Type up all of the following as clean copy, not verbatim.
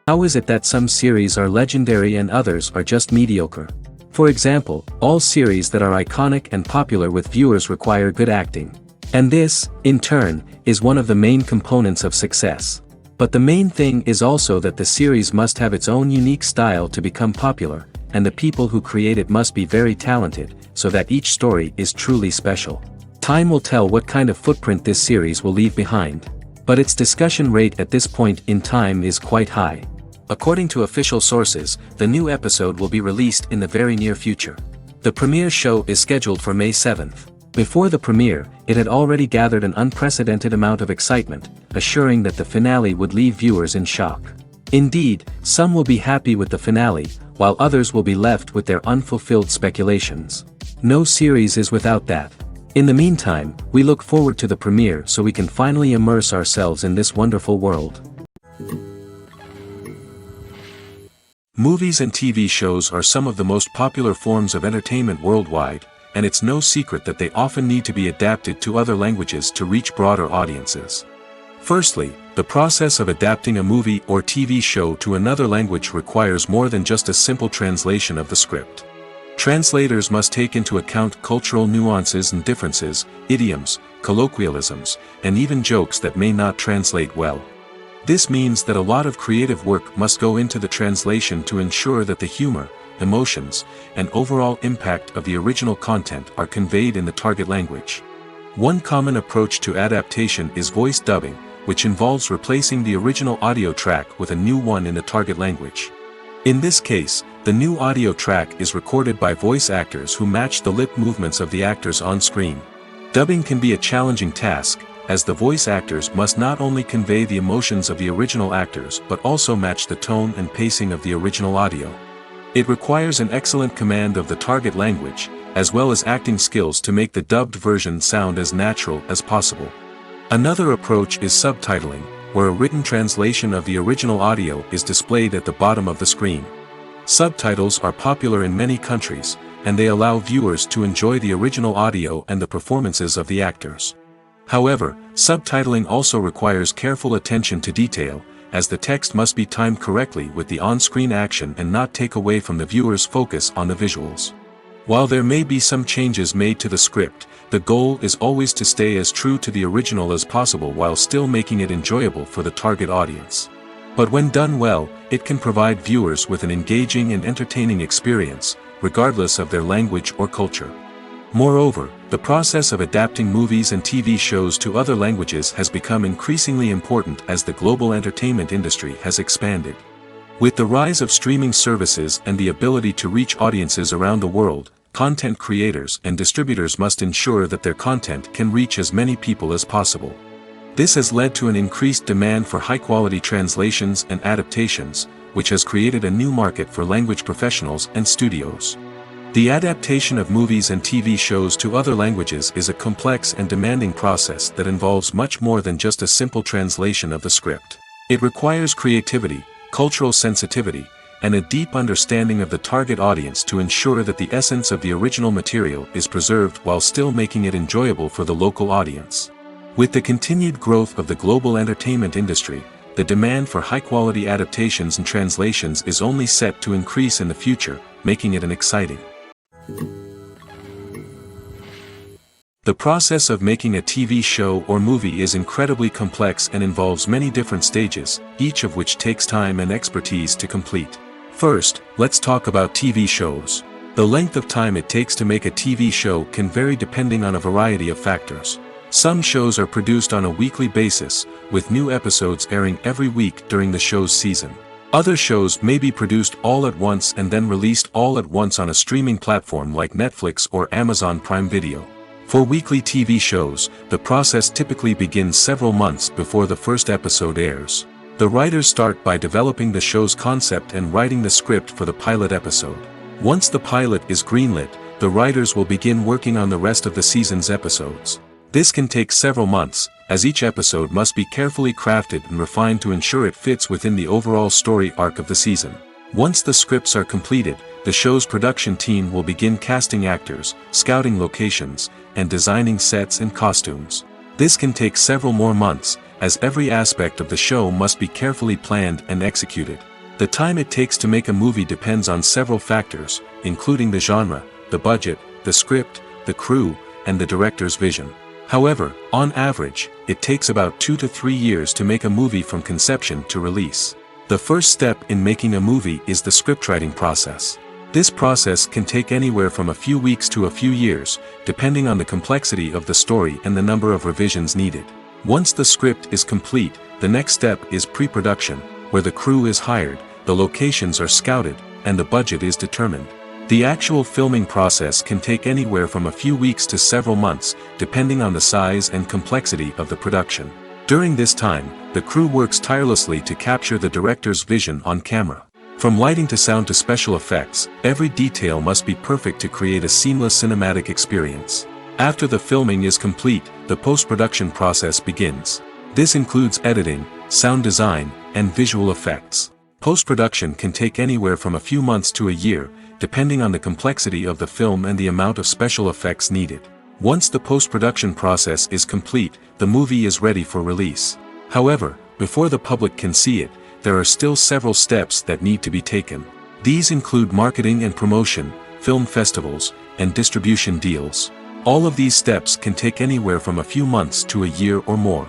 How is it that some series are legendary and others are just mediocre? For example, all series that are iconic and popular with viewers require good acting. And this, in turn, is one of the main components of success. But the main thing is also that the series must have its own unique style to become popular, and the people who create it must be very talented, so that each story is truly special. Time will tell what kind of footprint this series will leave behind. But its discussion rate at this point in time is quite high. According to official sources, the new episode will be released in the very near future. The premiere show is scheduled for May 7th. Before the premiere, it had already gathered an unprecedented amount of excitement, assuring that the finale would leave viewers in shock. Indeed, some will be happy with the finale, while others will be left with their unfulfilled speculations. No series is without that. In the meantime, we look forward to the premiere so we can finally immerse ourselves in this wonderful world. Movies and TV shows are some of the most popular forms of entertainment worldwide, and it's no secret that they often need to be adapted to other languages to reach broader audiences. Firstly, the process of adapting a movie or TV show to another language requires more than just a simple translation of the script. Translators must take into account cultural nuances and differences, idioms, colloquialisms, and even jokes that may not translate well. This means that a lot of creative work must go into the translation to ensure that the humor, emotions, and overall impact of the original content are conveyed in the target language. One common approach to adaptation is voice dubbing, which involves replacing the original audio track with a new one in the target language. In this case, the new audio track is recorded by voice actors who match the lip movements of the actors on screen. Dubbing can be a challenging task, as the voice actors must not only convey the emotions of the original actors but also match the tone and pacing of the original audio. It requires an excellent command of the target language, as well as acting skills to make the dubbed version sound as natural as possible. Another approach is subtitling, where a written translation of the original audio is displayed at the bottom of the screen. Subtitles are popular in many countries, and they allow viewers to enjoy the original audio and the performances of the actors. However, subtitling also requires careful attention to detail, as the text must be timed correctly with the on-screen action and not take away from the viewer's focus on the visuals. While there may be some changes made to the script, the goal is always to stay as true to the original as possible while still making it enjoyable for the target audience. But when done well, it can provide viewers with an engaging and entertaining experience, regardless of their language or culture. Moreover, the process of adapting movies and TV shows to other languages has become increasingly important as the global entertainment industry has expanded. With the rise of streaming services and the ability to reach audiences around the world, content creators and distributors must ensure that their content can reach as many people as possible. This has led to an increased demand for high-quality translations and adaptations, which has created a new market for language professionals and studios. The adaptation of movies and TV shows to other languages is a complex and demanding process that involves much more than just a simple translation of the script. It requires creativity, cultural sensitivity, and a deep understanding of the target audience to ensure that the essence of the original material is preserved while still making it enjoyable for the local audience. With the continued growth of the global entertainment industry, the demand for high-quality adaptations and translations is only set to increase in the future, making it an exciting. The process of making a TV show or movie is incredibly complex and involves many different stages, each of which takes time and expertise to complete. First, let's talk about TV shows. The length of time it takes to make a TV show can vary depending on a variety of factors. Some shows are produced on a weekly basis, with new episodes airing every week during the show's season. Other shows may be produced all at once and then released all at once on a streaming platform like Netflix or Amazon Prime Video. For weekly TV shows, the process typically begins several months before the first episode airs. The writers start by developing the show's concept and writing the script for the pilot episode. Once the pilot is greenlit, the writers will begin working on the rest of the season's episodes. This can take several months, as each episode must be carefully crafted and refined to ensure it fits within the overall story arc of the season. Once the scripts are completed, the show's production team will begin casting actors, scouting locations, and designing sets and costumes. This can take several more months, as every aspect of the show must be carefully planned and executed. The time it takes to make a movie depends on several factors, including the genre, the budget, the script, the crew, and the director's vision. However, on average, it takes about 2 to 3 years to make a movie from conception to release. The first step in making a movie is the scriptwriting process. This process can take anywhere from a few weeks to a few years, depending on the complexity of the story and the number of revisions needed. Once the script is complete, the next step is pre-production, where the crew is hired, the locations are scouted, and the budget is determined. The actual filming process can take anywhere from a few weeks to several months, depending on the size and complexity of the production. During this time, the crew works tirelessly to capture the director's vision on camera. From lighting to sound to special effects, every detail must be perfect to create a seamless cinematic experience. After the filming is complete, the post-production process begins. This includes editing, sound design, and visual effects. Post-production can take anywhere from a few months to a year, depending on the complexity of the film and the amount of special effects needed. Once the post-production process is complete, the movie is ready for release. However, before the public can see it, there are still several steps that need to be taken. These include marketing and promotion, film festivals, and distribution deals. All of these steps can take anywhere from a few months to a year or more.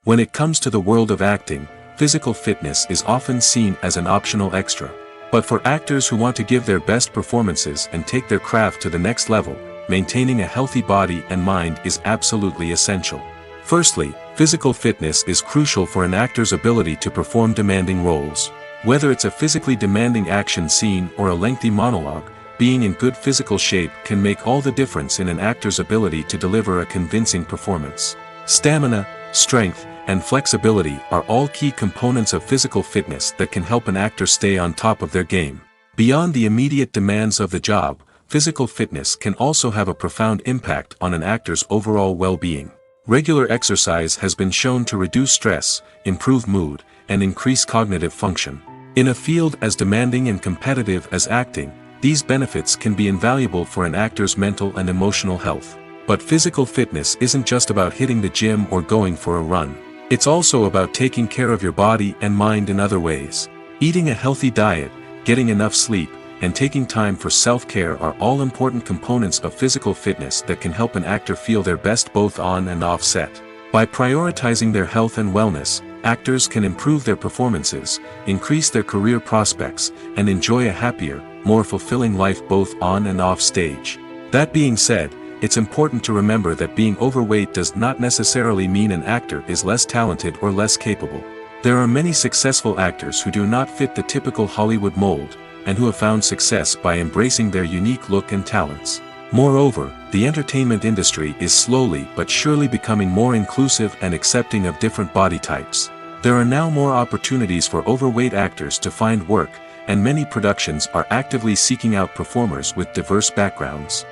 When it comes to the world of acting, physical fitness is often seen as an optional extra. But for actors who want to give their best performances and take their craft to the next level, maintaining a healthy body and mind is absolutely essential. Firstly, physical fitness is crucial for an actor's ability to perform demanding roles. Whether it's a physically demanding action scene or a lengthy monologue, being in good physical shape can make all the difference in an actor's ability to deliver a convincing performance. Stamina, strength, and flexibility are all key components of physical fitness that can help an actor stay on top of their game. Beyond the immediate demands of the job, physical fitness can also have a profound impact on an actor's overall well-being. Regular exercise has been shown to reduce stress, improve mood, and increase cognitive function. In a field as demanding and competitive as acting, these benefits can be invaluable for an actor's mental and emotional health. But physical fitness isn't just about hitting the gym or going for a run. It's also about taking care of your body and mind in other ways. Eating a healthy diet, getting enough sleep, and taking time for self-care are all important components of physical fitness that can help an actor feel their best both on and off set. By prioritizing their health and wellness, actors can improve their performances, increase their career prospects, and enjoy a happier, more fulfilling life both on and off stage. That being said, it's important to remember that being overweight does not necessarily mean an actor is less talented or less capable. There are many successful actors who do not fit the typical Hollywood mold, and who have found success by embracing their unique look and talents. Moreover, the entertainment industry is slowly but surely becoming more inclusive and accepting of different body types. There are now more opportunities for overweight actors to find work, and many productions are actively seeking out performers with diverse backgrounds.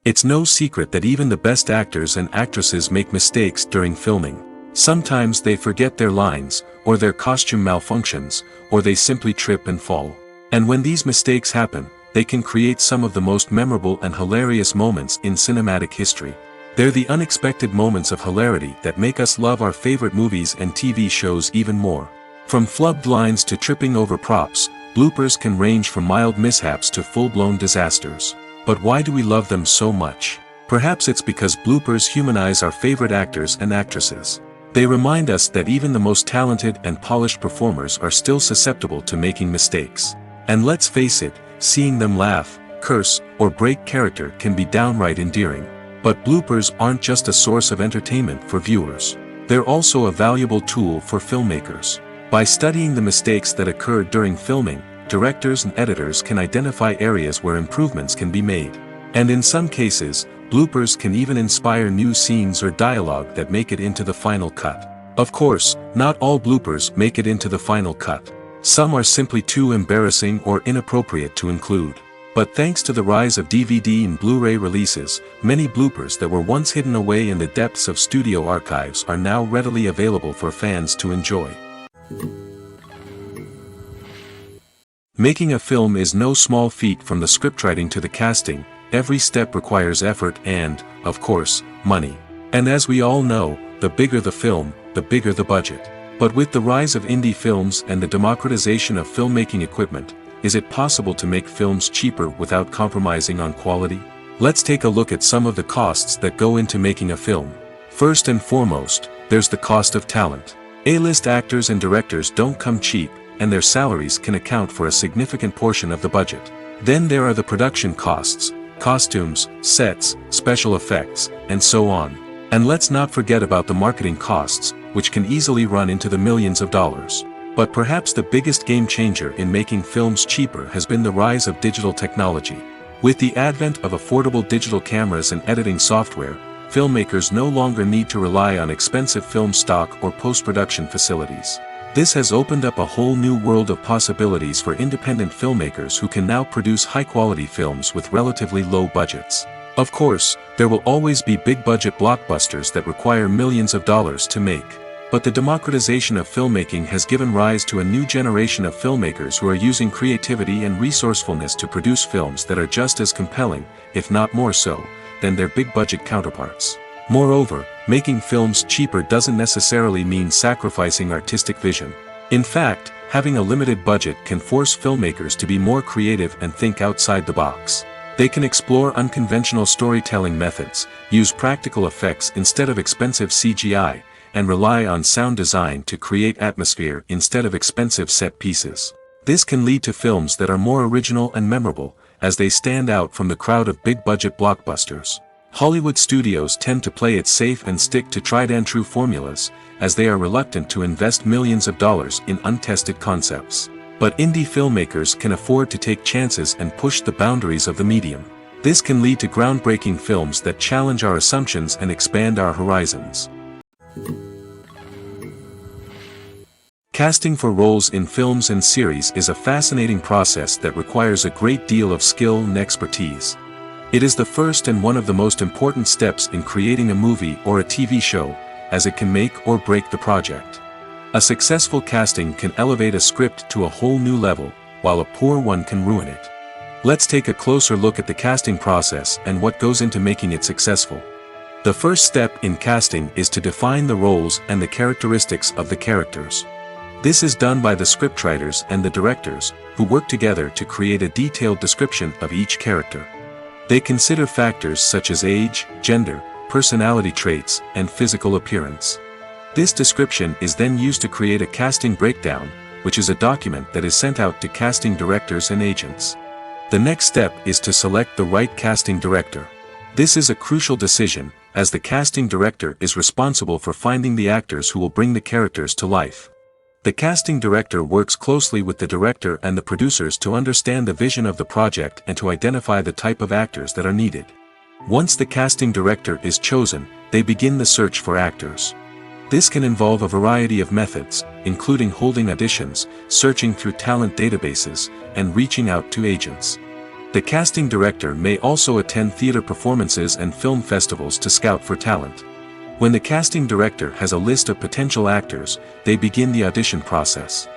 It's no secret that even the best actors and actresses make mistakes during filming. Sometimes they forget their lines, or their costume malfunctions, or they simply trip and fall. And when these mistakes happen, they can create some of the most memorable and hilarious moments in cinematic history. They're the unexpected moments of hilarity that make us love our favorite movies and TV shows even more. From flubbed lines to tripping over props, bloopers can range from mild mishaps to full-blown disasters. But why do we love them so much? Perhaps it's because bloopers humanize our favorite actors and actresses. They remind us that even the most talented and polished performers are still susceptible to making mistakes. And let's face it, seeing them laugh, curse, or break character can be downright endearing. But bloopers aren't just a source of entertainment for viewers. They're also a valuable tool for filmmakers. By studying the mistakes that occurred during filming, directors and editors can identify areas where improvements can be made. And in some cases, bloopers can even inspire new scenes or dialogue that make it into the final cut. Of course, not all bloopers make it into the final cut. Some are simply too embarrassing or inappropriate to include. But thanks to the rise of DVD and Blu-ray releases, many bloopers that were once hidden away in the depths of studio archives are now readily available for fans to enjoy. Making a film is no small feat. From the scriptwriting to the casting, every step requires effort and, of course, money. And as we all know, the bigger the film, the bigger the budget. But with the rise of indie films and the democratization of filmmaking equipment, is it possible to make films cheaper without compromising on quality? Let's take a look at some of the costs that go into making a film. First and foremost, there's the cost of talent. A-list actors and directors don't come cheap, and their salaries can account for a significant portion of the budget. Then there are the production costs, costumes, sets, special effects, and so on. And let's not forget about the marketing costs, which can easily run into the millions of dollars. But perhaps the biggest game changer in making films cheaper has been the rise of digital technology. With the advent of affordable digital cameras and editing software, filmmakers no longer need to rely on expensive film stock or post-production facilities. This has opened up a whole new world of possibilities for independent filmmakers who can now produce high-quality films with relatively low budgets. Of course, there will always be big-budget blockbusters that require millions of dollars to make. But the democratization of filmmaking has given rise to a new generation of filmmakers who are using creativity and resourcefulness to produce films that are just as compelling, if not more so, than their big-budget counterparts. Moreover, making films cheaper doesn't necessarily mean sacrificing artistic vision. In fact, having a limited budget can force filmmakers to be more creative and think outside the box. They can explore unconventional storytelling methods, use practical effects instead of expensive CGI, and rely on sound design to create atmosphere instead of expensive set pieces. This can lead to films that are more original and memorable, as they stand out from the crowd of big-budget blockbusters. Hollywood studios tend to play it safe and stick to tried-and-true formulas, as they are reluctant to invest millions of dollars in untested concepts. But indie filmmakers can afford to take chances and push the boundaries of the medium. This can lead to groundbreaking films that challenge our assumptions and expand our horizons. Casting for roles in films and series is a fascinating process that requires a great deal of skill and expertise. It is the first and one of the most important steps in creating a movie or a TV show, as it can make or break the project. A successful casting can elevate a script to a whole new level, while a poor one can ruin it. Let's take a closer look at the casting process and what goes into making it successful. The first step in casting is to define the roles and the characteristics of the characters. This is done by the scriptwriters and the directors, who work together to create a detailed description of each character. They consider factors such as age, gender, personality traits, and physical appearance. This description is then used to create a casting breakdown, which is a document that is sent out to casting directors and agents. The next step is to select the right casting director. This is a crucial decision, as the casting director is responsible for finding the actors who will bring the characters to life. The casting director works closely with the director and the producers to understand the vision of the project and to identify the type of actors that are needed. Once the casting director is chosen, they begin the search for actors. This can involve a variety of methods, including holding auditions, searching through talent databases, and reaching out to agents. The casting director may also attend theater performances and film festivals to scout for talent. When the casting director has a list of potential actors, they begin the audition process.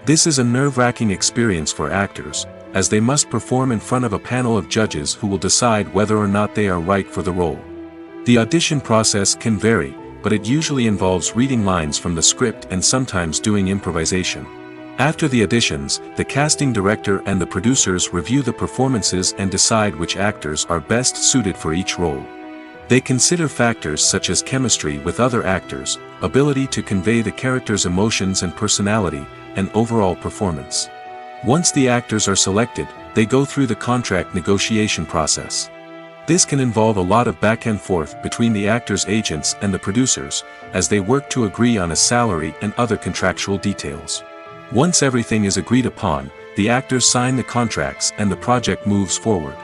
This is a nerve-wracking experience for actors, as they must perform in front of a panel of judges who will decide whether or not they are right for the role. The audition process can vary, but it usually involves reading lines from the script and sometimes doing improvisation. After the auditions, the casting director and the producers review the performances and decide which actors are best suited for each role. They consider factors such as chemistry with other actors, ability to convey the character's emotions and personality, and overall performance. Once the actors are selected, they go through the contract negotiation process. This can involve a lot of back and forth between the actors' agents and the producers, as they work to agree on a salary and other contractual details. Once everything is agreed upon, the actors sign the contracts and the project moves forward.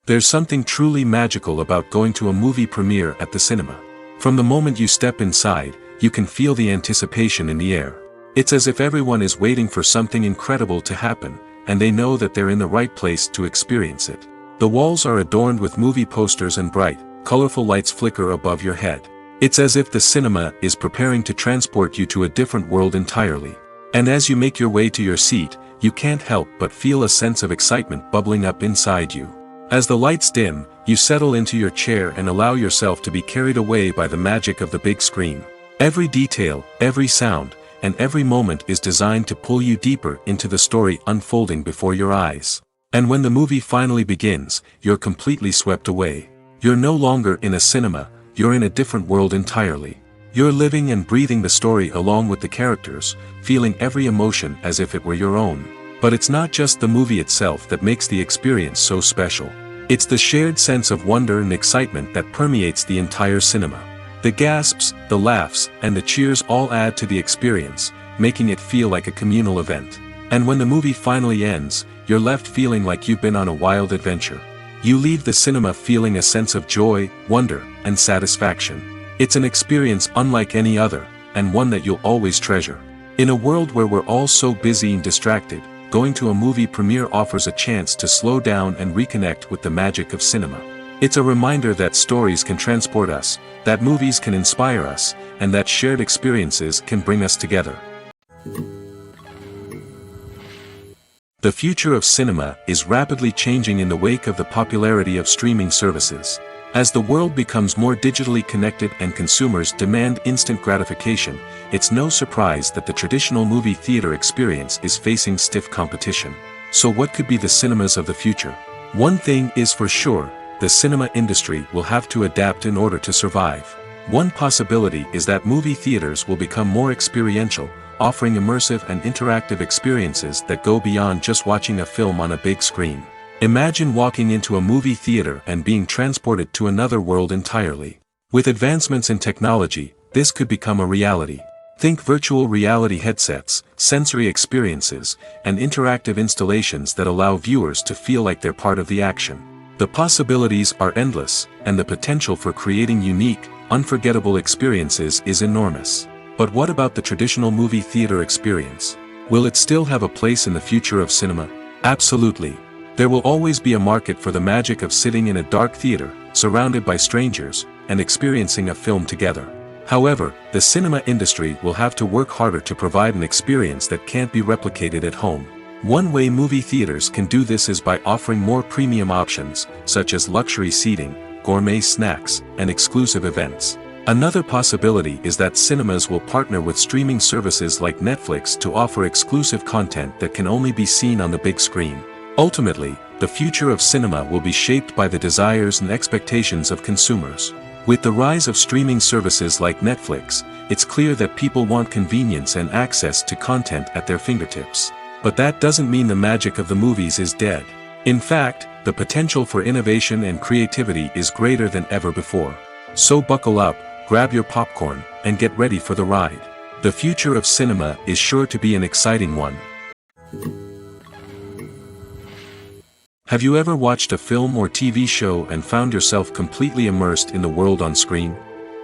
There's something truly magical about going to a movie premiere at the cinema. From the moment you step inside, you can feel the anticipation in the air. It's as if everyone is waiting for something incredible to happen, and they know that they're in the right place to experience it. The walls are adorned with movie posters and bright, colorful lights flicker above your head. It's as if the cinema is preparing to transport you to a different world entirely. And as you make your way to your seat, you can't help but feel a sense of excitement bubbling up inside you. As the lights dim, you settle into your chair and allow yourself to be carried away by the magic of the big screen. Every detail, every sound, and every moment is designed to pull you deeper into the story unfolding before your eyes. And when the movie finally begins, you're completely swept away. You're no longer in a cinema, you're in a different world entirely. You're living and breathing the story along with the characters, feeling every emotion as if it were your own. But it's not just the movie itself that makes the experience so special. It's the shared sense of wonder and excitement that permeates the entire cinema. The gasps, the laughs, and the cheers all add to the experience, making it feel like a communal event. And when the movie finally ends, you're left feeling like you've been on a wild adventure. You leave the cinema feeling a sense of joy, wonder, and satisfaction. It's an experience unlike any other, and one that you'll always treasure. In a world where we're all so busy and distracted, going to a movie premiere offers a chance to slow down and reconnect with the magic of cinema. It's a reminder that stories can transport us, that movies can inspire us, and that shared experiences can bring us together. The future of cinema is rapidly changing in the wake of the popularity of streaming services. As the world becomes more digitally connected and consumers demand instant gratification, it's no surprise that the traditional movie theater experience is facing stiff competition. So what could be the cinemas of the future? One thing is for sure, the cinema industry will have to adapt in order to survive. One possibility is that movie theaters will become more experiential, offering immersive and interactive experiences that go beyond just watching a film on a big screen. Imagine walking into a movie theater and being transported to another world entirely. With advancements in technology, this could become a reality. Think virtual reality headsets, sensory experiences, and interactive installations that allow viewers to feel like they're part of the action. The possibilities are endless, and the potential for creating unique, unforgettable experiences is enormous. But what about the traditional movie theater experience? Will it still have a place in the future of cinema? Absolutely. There will always be a market for the magic of sitting in a dark theater, surrounded by strangers, and experiencing a film together. However, the cinema industry will have to work harder to provide an experience that can't be replicated at home. One way movie theaters can do this is by offering more premium options, such as luxury seating, gourmet snacks, and exclusive events. Another possibility is that cinemas will partner with streaming services like Netflix to offer exclusive content that can only be seen on the big screen. Ultimately, the future of cinema will be shaped by the desires and expectations of consumers. With the rise of streaming services like Netflix, it's clear that people want convenience and access to content at their fingertips. But that doesn't mean the magic of the movies is dead. In fact, the potential for innovation and creativity is greater than ever before. So buckle up, grab your popcorn, and get ready for the ride. The future of cinema is sure to be an exciting one. Have you ever watched a film or TV show and found yourself completely immersed in the world on screen?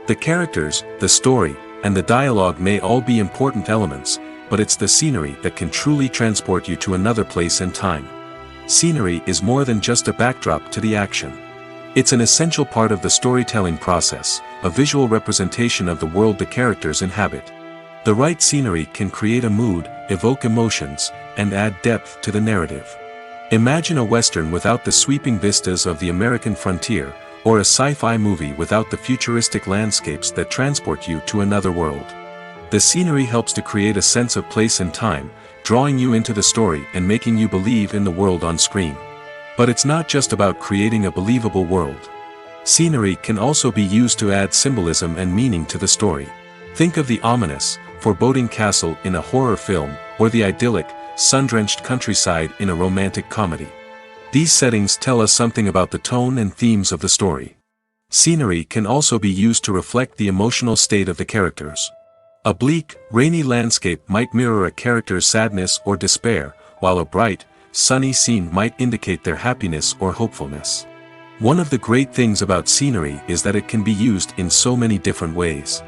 The characters, the story, and the dialogue may all be important elements, but it's the scenery that can truly transport you to another place and time. Scenery is more than just a backdrop to the action. It's an essential part of the storytelling process, a visual representation of the world the characters inhabit. The right scenery can create a mood, evoke emotions, and add depth to the narrative. Imagine a Western without the sweeping vistas of the American frontier, or a sci-fi movie without the futuristic landscapes that transport you to another world. The scenery helps to create a sense of place and time, drawing you into the story and making you believe in the world on screen. But it's not just about creating a believable world. Scenery can also be used to add symbolism and meaning to the story. Think of the ominous, foreboding castle in a horror film, or the idyllic, sun-drenched countryside in a romantic comedy. These settings tell us something about the tone and themes of the story. Scenery can also be used to reflect the emotional state of the characters. A bleak, rainy landscape might mirror a character's sadness or despair, while a bright, sunny scene might indicate their happiness or hopefulness. One of the great things about scenery is that it can be used in so many different ways.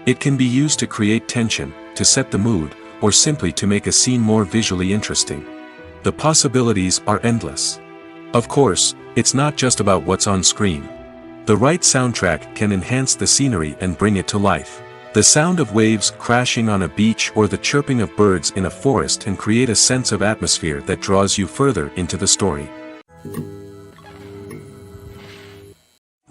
It can be used to create tension, to set the mood, or simply to make a scene more visually interesting. The possibilities are endless. Of course, it's not just about what's on screen. The right soundtrack can enhance the scenery and bring it to life. The sound of waves crashing on a beach or the chirping of birds in a forest can create a sense of atmosphere that draws you further into the story.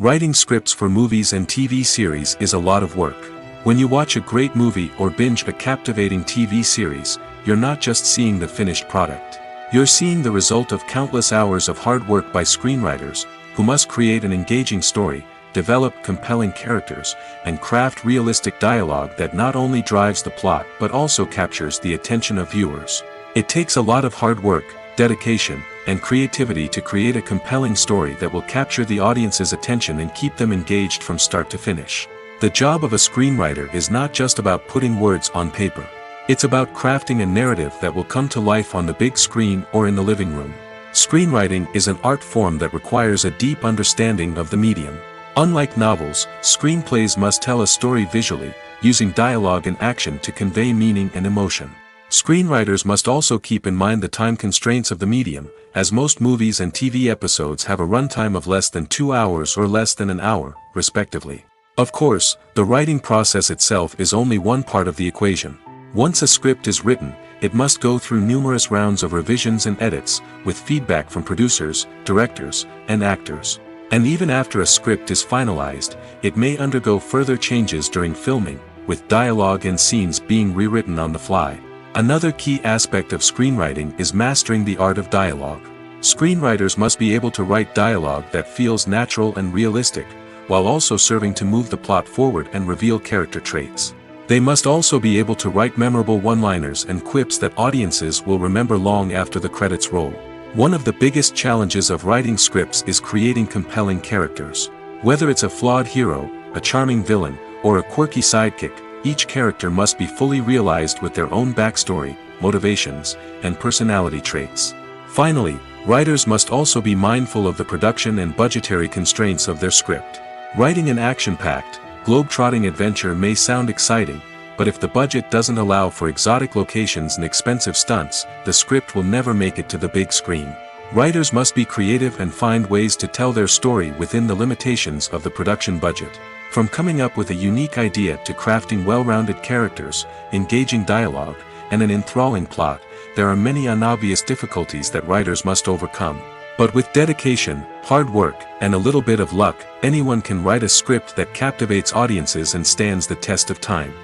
Writing scripts for movies and TV series is a lot of work. When you watch a great movie or binge a captivating TV series, you're not just seeing the finished product. You're seeing the result of countless hours of hard work by screenwriters, who must create an engaging story, develop compelling characters, and craft realistic dialogue that not only drives the plot but also captures the attention of viewers. It takes a lot of hard work, dedication, and creativity to create a compelling story that will capture the audience's attention and keep them engaged from start to finish. The job of a screenwriter is not just about putting words on paper. It's about crafting a narrative that will come to life on the big screen or in the living room. Screenwriting is an art form that requires a deep understanding of the medium. Unlike novels, screenplays must tell a story visually, using dialogue and action to convey meaning and emotion. Screenwriters must also keep in mind the time constraints of the medium, as most movies and TV episodes have a runtime of less than 2 hours or less than an hour, respectively. Of course, the writing process itself is only one part of the equation. Once a script is written, it must go through numerous rounds of revisions and edits, with feedback from producers, directors, and actors. And even after a script is finalized, it may undergo further changes during filming, with dialogue and scenes being rewritten on the fly. Another key aspect of screenwriting is mastering the art of dialogue. Screenwriters must be able to write dialogue that feels natural and realistic, while also serving to move the plot forward and reveal character traits. They must also be able to write memorable one-liners and quips that audiences will remember long after the credits roll. One of the biggest challenges of writing scripts is creating compelling characters. Whether it's a flawed hero, a charming villain, or a quirky sidekick, each character must be fully realized with their own backstory, motivations, and personality traits. Finally, writers must also be mindful of the production and budgetary constraints of their script. Writing an action-packed, globe-trotting adventure may sound exciting, but if the budget doesn't allow for exotic locations and expensive stunts, the script will never make it to the big screen. Writers must be creative and find ways to tell their story within the limitations of the production budget. From coming up with a unique idea to crafting well-rounded characters, engaging dialogue, and an enthralling plot, there are many unobvious difficulties that writers must overcome. But with dedication, hard work, and a little bit of luck, anyone can write a script that captivates audiences and stands the test of time.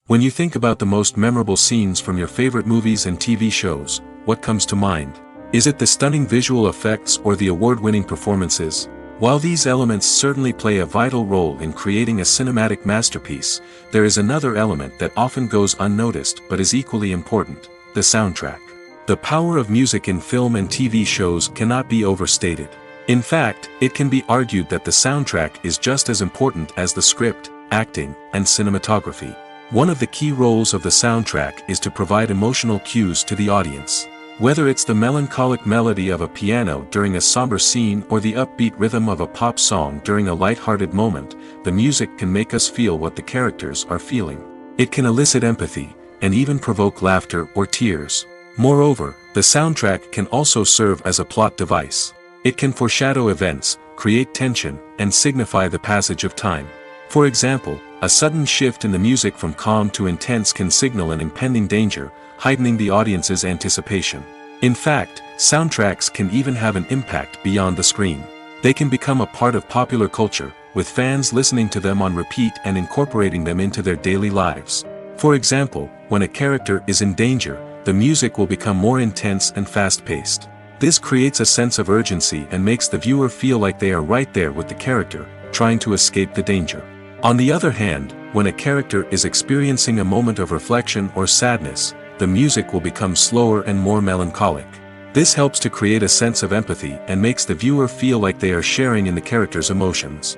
When you think about the most memorable scenes from your favorite movies and TV shows, what comes to mind? Is it the stunning visual effects or the award-winning performances? While these elements certainly play a vital role in creating a cinematic masterpiece, there is another element that often goes unnoticed but is equally important: the soundtrack. The power of music in film and TV shows cannot be overstated. In fact, it can be argued that the soundtrack is just as important as the script, acting, and cinematography. One of the key roles of the soundtrack is to provide emotional cues to the audience. Whether it's the melancholic melody of a piano during a somber scene or the upbeat rhythm of a pop song during a light-hearted moment, the music can make us feel what the characters are feeling. It can elicit empathy, and even provoke laughter or tears. Moreover, the soundtrack can also serve as a plot device. It can foreshadow events, create tension, and signify the passage of time. For example, a sudden shift in the music from calm to intense can signal an impending danger, heightening the audience's anticipation. In fact, soundtracks can even have an impact beyond the screen. They can become a part of popular culture, with fans listening to them on repeat and incorporating them into their daily lives. For example, when a character is in danger, the music will become more intense and fast-paced. This creates a sense of urgency and makes the viewer feel like they are right there with the character, trying to escape the danger. On the other hand, when a character is experiencing a moment of reflection or sadness, the music will become slower and more melancholic. This helps to create a sense of empathy and makes the viewer feel like they are sharing in the character's emotions.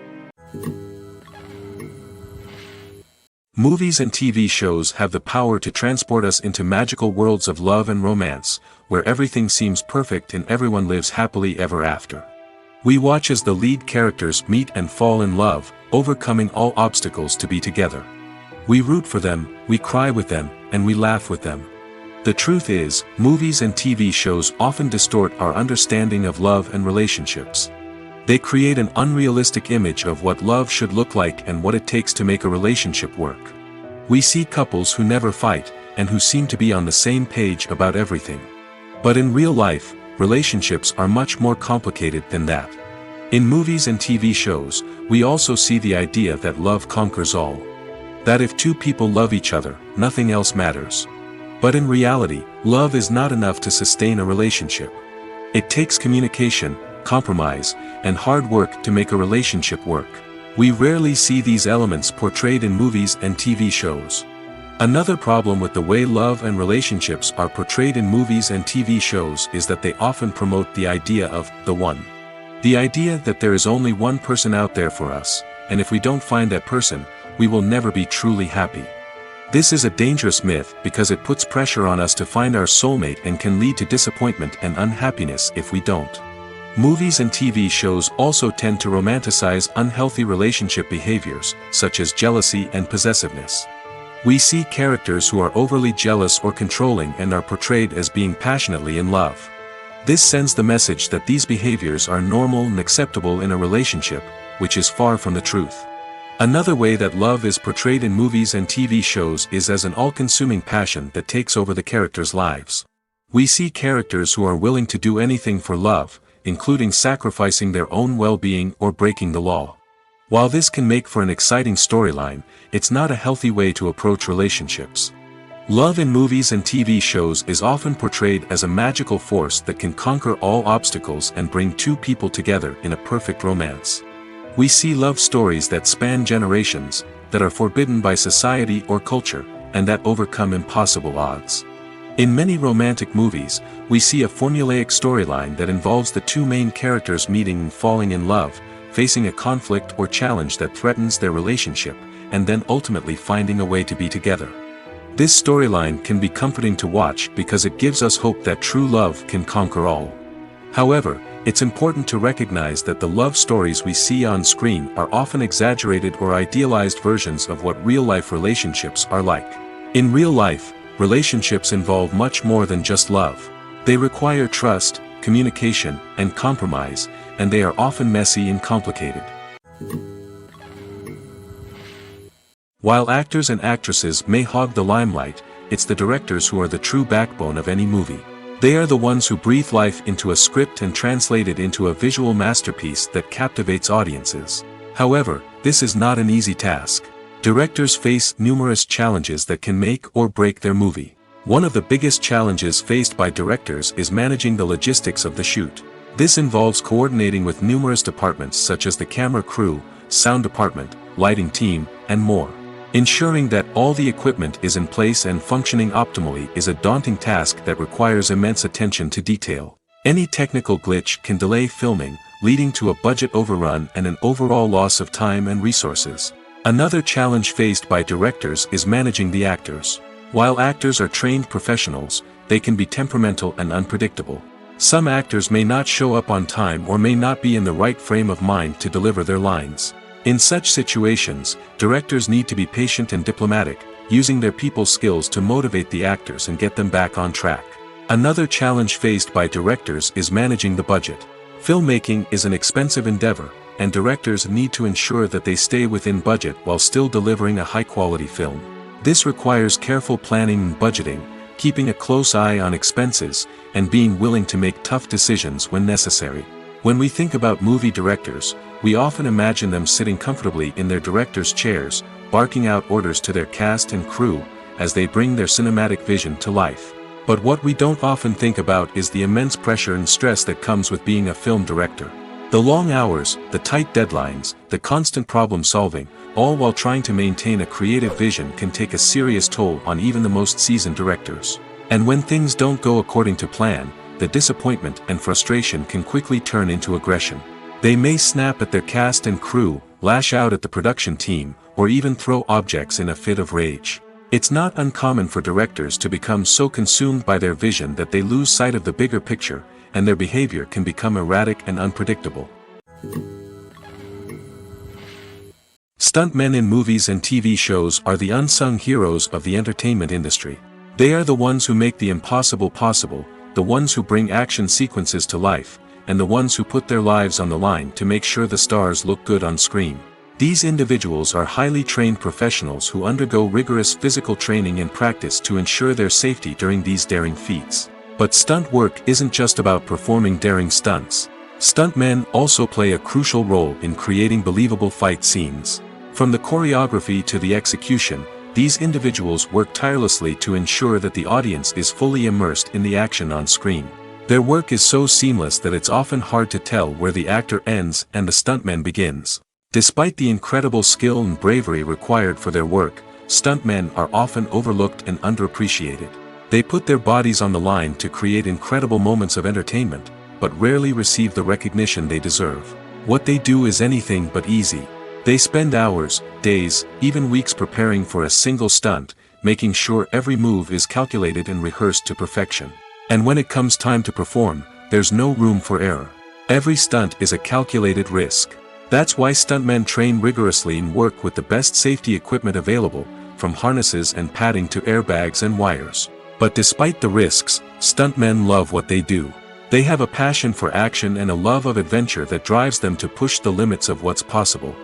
Movies and TV shows have the power to transport us into magical worlds of love and romance, where everything seems perfect and everyone lives happily ever after. We watch as the lead characters meet and fall in love, overcoming all obstacles to be together. We root for them, we cry with them, and we laugh with them. The truth is, movies and TV shows often distort our understanding of love and relationships. They create an unrealistic image of what love should look like and what it takes to make a relationship work. We see couples who never fight, and who seem to be on the same page about everything. But in real life, relationships are much more complicated than that. In movies and TV shows, we also see the idea that love conquers all. That if two people love each other, nothing else matters. But in reality, love is not enough to sustain a relationship. It takes communication, compromise, and hard work to make a relationship work. We rarely see these elements portrayed in movies and TV shows. Another problem with the way love and relationships are portrayed in movies and TV shows is that they often promote the idea of the one. The idea that there is only one person out there for us, and if we don't find that person, we will never be truly happy. This is a dangerous myth because it puts pressure on us to find our soulmate and can lead to disappointment and unhappiness if we don't. Movies and TV shows also tend to romanticize unhealthy relationship behaviors, such as jealousy and possessiveness. We see characters who are overly jealous or controlling and are portrayed as being passionately in love. This sends the message that these behaviors are normal and acceptable in a relationship, which is far from the truth. Another way that love is portrayed in movies and TV shows is as an all-consuming passion that takes over the characters' lives. We see characters who are willing to do anything for love, including sacrificing their own well-being or breaking the law. While this can make for an exciting storyline, it's not a healthy way to approach relationships. Love in movies and TV shows is often portrayed as a magical force that can conquer all obstacles and bring two people together in a perfect romance. We see love stories that span generations, that are forbidden by society or culture, and that overcome impossible odds. In many romantic movies, we see a formulaic storyline that involves the two main characters meeting and falling in love, facing a conflict or challenge that threatens their relationship, and then ultimately finding a way to be together. This storyline can be comforting to watch because it gives us hope that true love can conquer all. However, it's important to recognize that the love stories we see on screen are often exaggerated or idealized versions of what real-life relationships are like. In real life, relationships involve much more than just love. They require trust, communication, and compromise, and they are often messy and complicated. While actors and actresses may hog the limelight, it's the directors who are the true backbone of any movie. They are the ones who breathe life into a script and translate it into a visual masterpiece that captivates audiences. However, this is not an easy task. Directors face numerous challenges that can make or break their movie. One of the biggest challenges faced by directors is managing the logistics of the shoot. This involves coordinating with numerous departments such as the camera crew, sound department, lighting team, and more. Ensuring that all the equipment is in place and functioning optimally is a daunting task that requires immense attention to detail. Any technical glitch can delay filming, leading to a budget overrun and an overall loss of time and resources. Another challenge faced by directors is managing the actors. While actors are trained professionals, they can be temperamental and unpredictable. Some actors may not show up on time or may not be in the right frame of mind to deliver their lines. In such situations, directors need to be patient and diplomatic, using their people skills to motivate the actors and get them back on track. Another challenge faced by directors is managing the budget. Filmmaking is an expensive endeavor, and directors need to ensure that they stay within budget while still delivering a high-quality film. This requires careful planning and budgeting, keeping a close eye on expenses, and being willing to make tough decisions when necessary. When we think about movie directors, we often imagine them sitting comfortably in their director's chairs, barking out orders to their cast and crew, as they bring their cinematic vision to life. But what we don't often think about is the immense pressure and stress that comes with being a film director. The long hours, the tight deadlines, the constant problem solving, all while trying to maintain a creative vision can take a serious toll on even the most seasoned directors. And when things don't go according to plan, the disappointment and frustration can quickly turn into aggression. They may snap at their cast and crew, lash out at the production team, or even throw objects in a fit of rage. It's not uncommon for directors to become so consumed by their vision that they lose sight of the bigger picture, and their behavior can become erratic and unpredictable. Stuntmen in movies and TV shows are the unsung heroes of the entertainment industry. They are the ones who make the impossible possible, the ones who bring action sequences to life, and the ones who put their lives on the line to make sure the stars look good on screen. These individuals are highly trained professionals who undergo rigorous physical training and practice to ensure their safety during these daring feats. But stunt work isn't just about performing daring stunts. Stuntmen also play a crucial role in creating believable fight scenes. From the choreography to the execution, these individuals work tirelessly to ensure that the audience is fully immersed in the action on screen. Their work is so seamless that it's often hard to tell where the actor ends and the stuntman begins. Despite the incredible skill and bravery required for their work, stuntmen are often overlooked and underappreciated. They put their bodies on the line to create incredible moments of entertainment, but rarely receive the recognition they deserve. What they do is anything but easy. They spend hours, days, even weeks preparing for a single stunt, making sure every move is calculated and rehearsed to perfection. And when it comes time to perform, there's no room for error. Every stunt is a calculated risk. That's why stuntmen train rigorously and work with the best safety equipment available, from harnesses and padding to airbags and wires. But despite the risks, stuntmen love what they do. They have a passion for action and a love of adventure that drives them to push the limits of what's possible.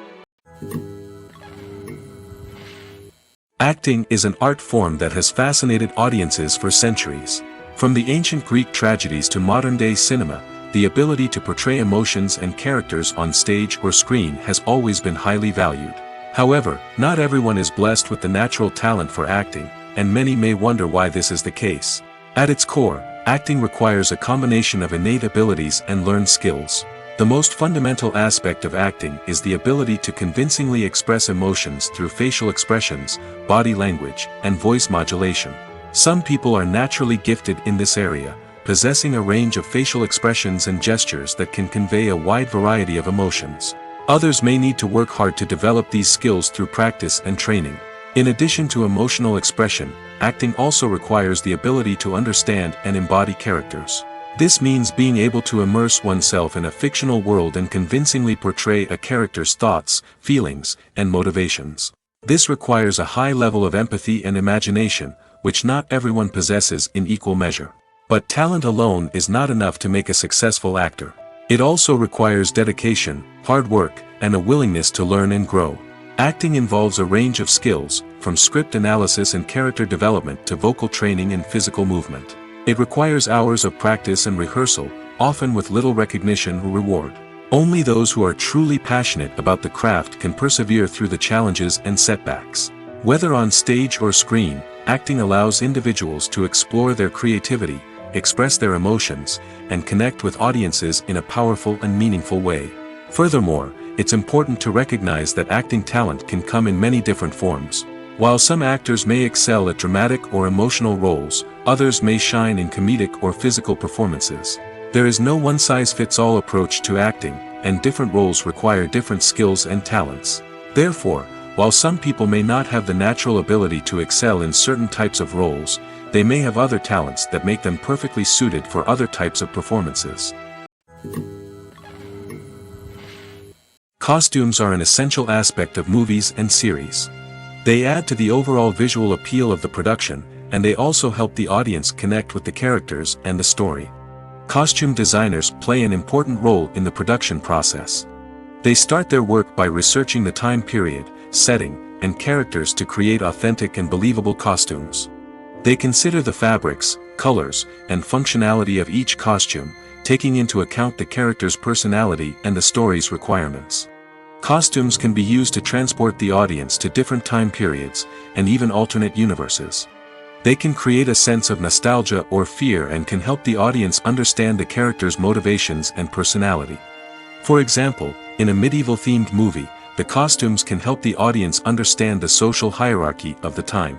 Acting is an art form that has fascinated audiences for centuries. From the ancient Greek tragedies to modern-day cinema, the ability to portray emotions and characters on stage or screen has always been highly valued. However, not everyone is blessed with the natural talent for acting, and many may wonder why this is the case. At its core, acting requires a combination of innate abilities and learned skills. The most fundamental aspect of acting is the ability to convincingly express emotions through facial expressions, body language, and voice modulation. Some people are naturally gifted in this area, possessing a range of facial expressions and gestures that can convey a wide variety of emotions. Others may need to work hard to develop these skills through practice and training. In addition to emotional expression, acting also requires the ability to understand and embody characters. This means being able to immerse oneself in a fictional world and convincingly portray a character's thoughts, feelings, and motivations. This requires a high level of empathy and imagination, which not everyone possesses in equal measure. But talent alone is not enough to make a successful actor. It also requires dedication, hard work, and a willingness to learn and grow. Acting involves a range of skills, from script analysis and character development to vocal training and physical movement. It requires hours of practice and rehearsal, often with little recognition or reward. Only those who are truly passionate about the craft can persevere through the challenges and setbacks. Whether on stage or screen, acting allows individuals to explore their creativity, express their emotions, and connect with audiences in a powerful and meaningful way. Furthermore, it's important to recognize that acting talent can come in many different forms. While some actors may excel at dramatic or emotional roles, others may shine in comedic or physical performances. There is no one-size-fits-all approach to acting, and different roles require different skills and talents. Therefore, while some people may not have the natural ability to excel in certain types of roles, they may have other talents that make them perfectly suited for other types of performances. Costumes are an essential aspect of movies and series. They add to the overall visual appeal of the production, and they also help the audience connect with the characters and the story. Costume designers play an important role in the production process. They start their work by researching the time period, setting, and characters to create authentic and believable costumes. They consider the fabrics, colors, and functionality of each costume, taking into account the character's personality and the story's requirements. Costumes can be used to transport the audience to different time periods, and even alternate universes. They can create a sense of nostalgia or fear and can help the audience understand the character's motivations and personality. For example, in a medieval-themed movie, the costumes can help the audience understand the social hierarchy of the time.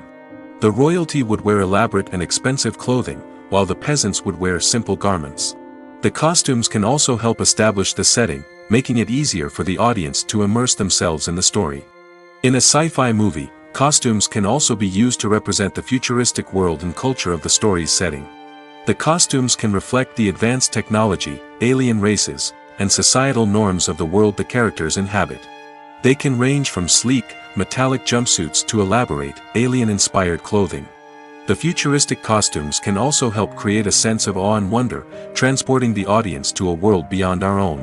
The royalty would wear elaborate and expensive clothing, while the peasants would wear simple garments. The costumes can also help establish the setting, making it easier for the audience to immerse themselves in the story. In a sci-fi movie, costumes can also be used to represent the futuristic world and culture of the story's setting. The costumes can reflect the advanced technology, alien races, and societal norms of the world the characters inhabit. They can range from sleek, metallic jumpsuits to elaborate, alien-inspired clothing. The futuristic costumes can also help create a sense of awe and wonder, transporting the audience to a world beyond our own.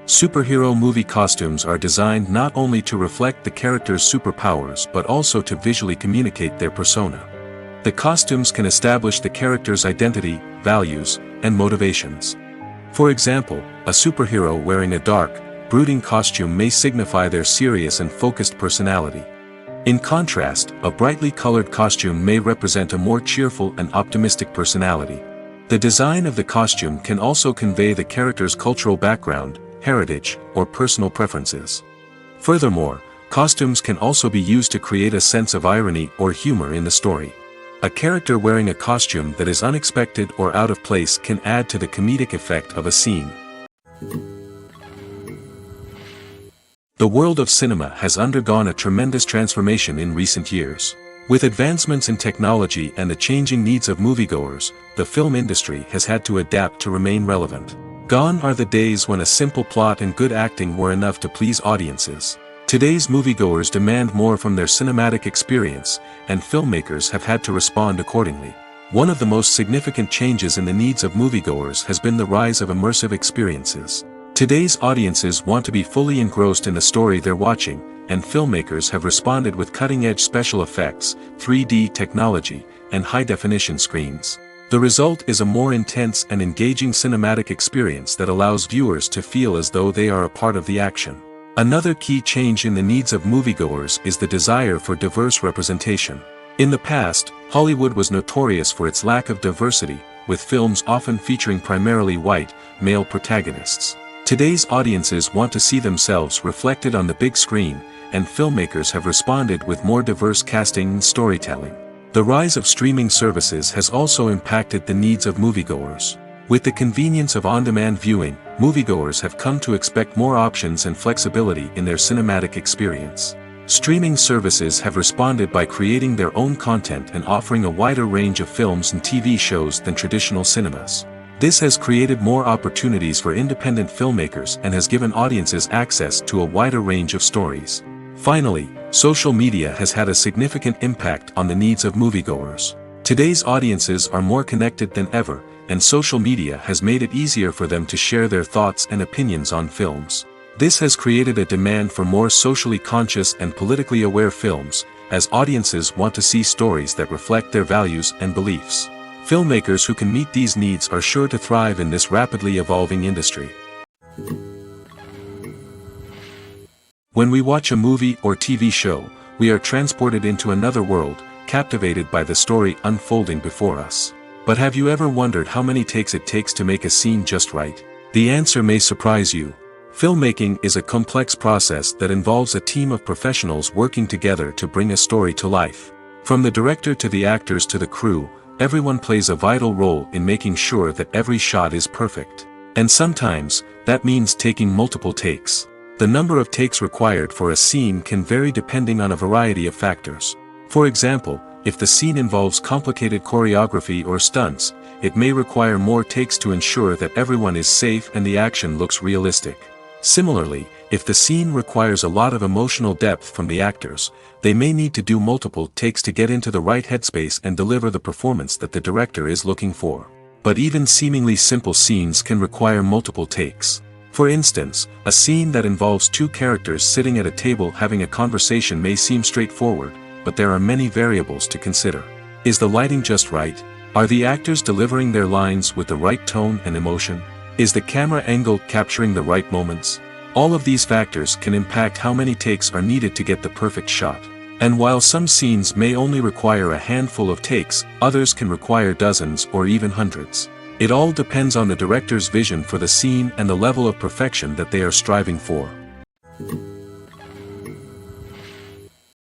Superhero movie costumes are designed not only to reflect the character's superpowers but also to visually communicate their persona. The costumes can establish the character's identity, values, and motivations. For example, a superhero wearing a dark, brooding costume may signify their serious and focused personality. In contrast, a brightly colored costume may represent a more cheerful and optimistic personality. The design of the costume can also convey the character's cultural background, heritage, or personal preferences. Furthermore, costumes can also be used to create a sense of irony or humor in the story. A character wearing a costume that is unexpected or out of place can add to the comedic effect of a scene. The world of cinema has undergone a tremendous transformation in recent years. With advancements in technology and the changing needs of moviegoers, the film industry has had to adapt to remain relevant. Gone are the days when a simple plot and good acting were enough to please audiences. Today's moviegoers demand more from their cinematic experience, and filmmakers have had to respond accordingly. One of the most significant changes in the needs of moviegoers has been the rise of immersive experiences. Today's audiences want to be fully engrossed in the story they're watching, and filmmakers have responded with cutting-edge special effects, 3D technology, and high-definition screens. The result is a more intense and engaging cinematic experience that allows viewers to feel as though they are a part of the action. Another key change in the needs of moviegoers is the desire for diverse representation. In the past, Hollywood was notorious for its lack of diversity, with films often featuring primarily white, male protagonists. Today's audiences want to see themselves reflected on the big screen, and filmmakers have responded with more diverse casting and storytelling. The rise of streaming services has also impacted the needs of moviegoers. With the convenience of on-demand viewing, moviegoers have come to expect more options and flexibility in their cinematic experience. Streaming services have responded by creating their own content and offering a wider range of films and TV shows than traditional cinemas. This has created more opportunities for independent filmmakers and has given audiences access to a wider range of stories. Finally, social media has had a significant impact on the needs of moviegoers. Today's audiences are more connected than ever, and social media has made it easier for them to share their thoughts and opinions on films. This has created a demand for more socially conscious and politically aware films, as audiences want to see stories that reflect their values and beliefs. Filmmakers who can meet these needs are sure to thrive in this rapidly evolving industry. When we watch a movie or TV show, we are transported into another world, captivated by the story unfolding before us. But have you ever wondered how many takes it takes to make a scene just right? The answer may surprise you. Filmmaking is a complex process that involves a team of professionals working together to bring a story to life. From the director to the actors to the crew, everyone plays a vital role in making sure that every shot is perfect. And sometimes, that means taking multiple takes. The number of takes required for a scene can vary depending on a variety of factors. For example, if the scene involves complicated choreography or stunts, it may require more takes to ensure that everyone is safe and the action looks realistic. Similarly, if the scene requires a lot of emotional depth from the actors, they may need to do multiple takes to get into the right headspace and deliver the performance that the director is looking for. But even seemingly simple scenes can require multiple takes. For instance, a scene that involves two characters sitting at a table having a conversation may seem straightforward, but there are many variables to consider. Is the lighting just right? Are the actors delivering their lines with the right tone and emotion? Is the camera angle capturing the right moments? All of these factors can impact how many takes are needed to get the perfect shot. And while some scenes may only require a handful of takes, others can require dozens or even hundreds. It all depends on the director's vision for the scene and the level of perfection that they are striving for.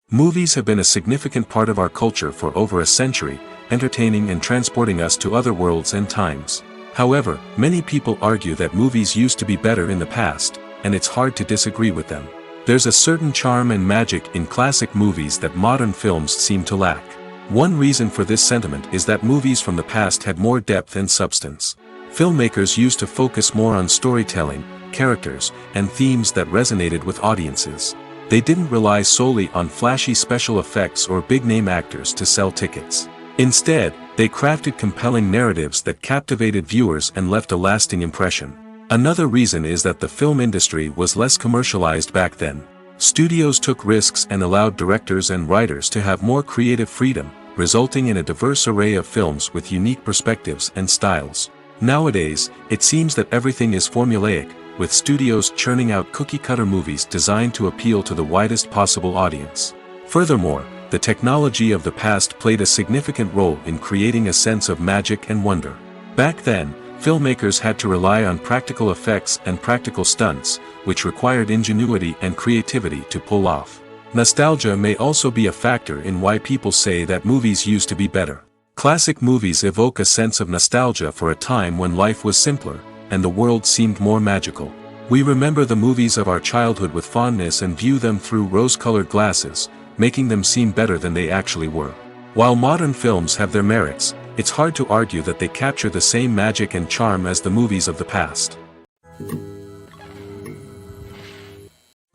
Movies have been a significant part of our culture for over a century, entertaining and transporting us to other worlds and times. However, many people argue that movies used to be better in the past, and it's hard to disagree with them. There's a certain charm and magic in classic movies that modern films seem to lack. One reason for this sentiment is that movies from the past had more depth and substance. Filmmakers used to focus more on storytelling, characters, and themes that resonated with audiences. They didn't rely solely on flashy special effects or big-name actors to sell tickets. Instead, they crafted compelling narratives that captivated viewers and left a lasting impression. Another reason is that the film industry was less commercialized back then. Studios took risks and allowed directors and writers to have more creative freedom, resulting in a diverse array of films with unique perspectives and styles. Nowadays, it seems that everything is formulaic, with studios churning out cookie-cutter movies designed to appeal to the widest possible audience. Furthermore, the technology of the past played a significant role in creating a sense of magic and wonder. Back then, filmmakers had to rely on practical effects and practical stunts, which required ingenuity and creativity to pull off. Nostalgia may also be a factor in why people say that movies used to be better. Classic movies evoke a sense of nostalgia for a time when life was simpler, and the world seemed more magical. We remember the movies of our childhood with fondness and view them through rose-colored glasses, making them seem better than they actually were. While modern films have their merits, it's hard to argue that they capture the same magic and charm as the movies of the past.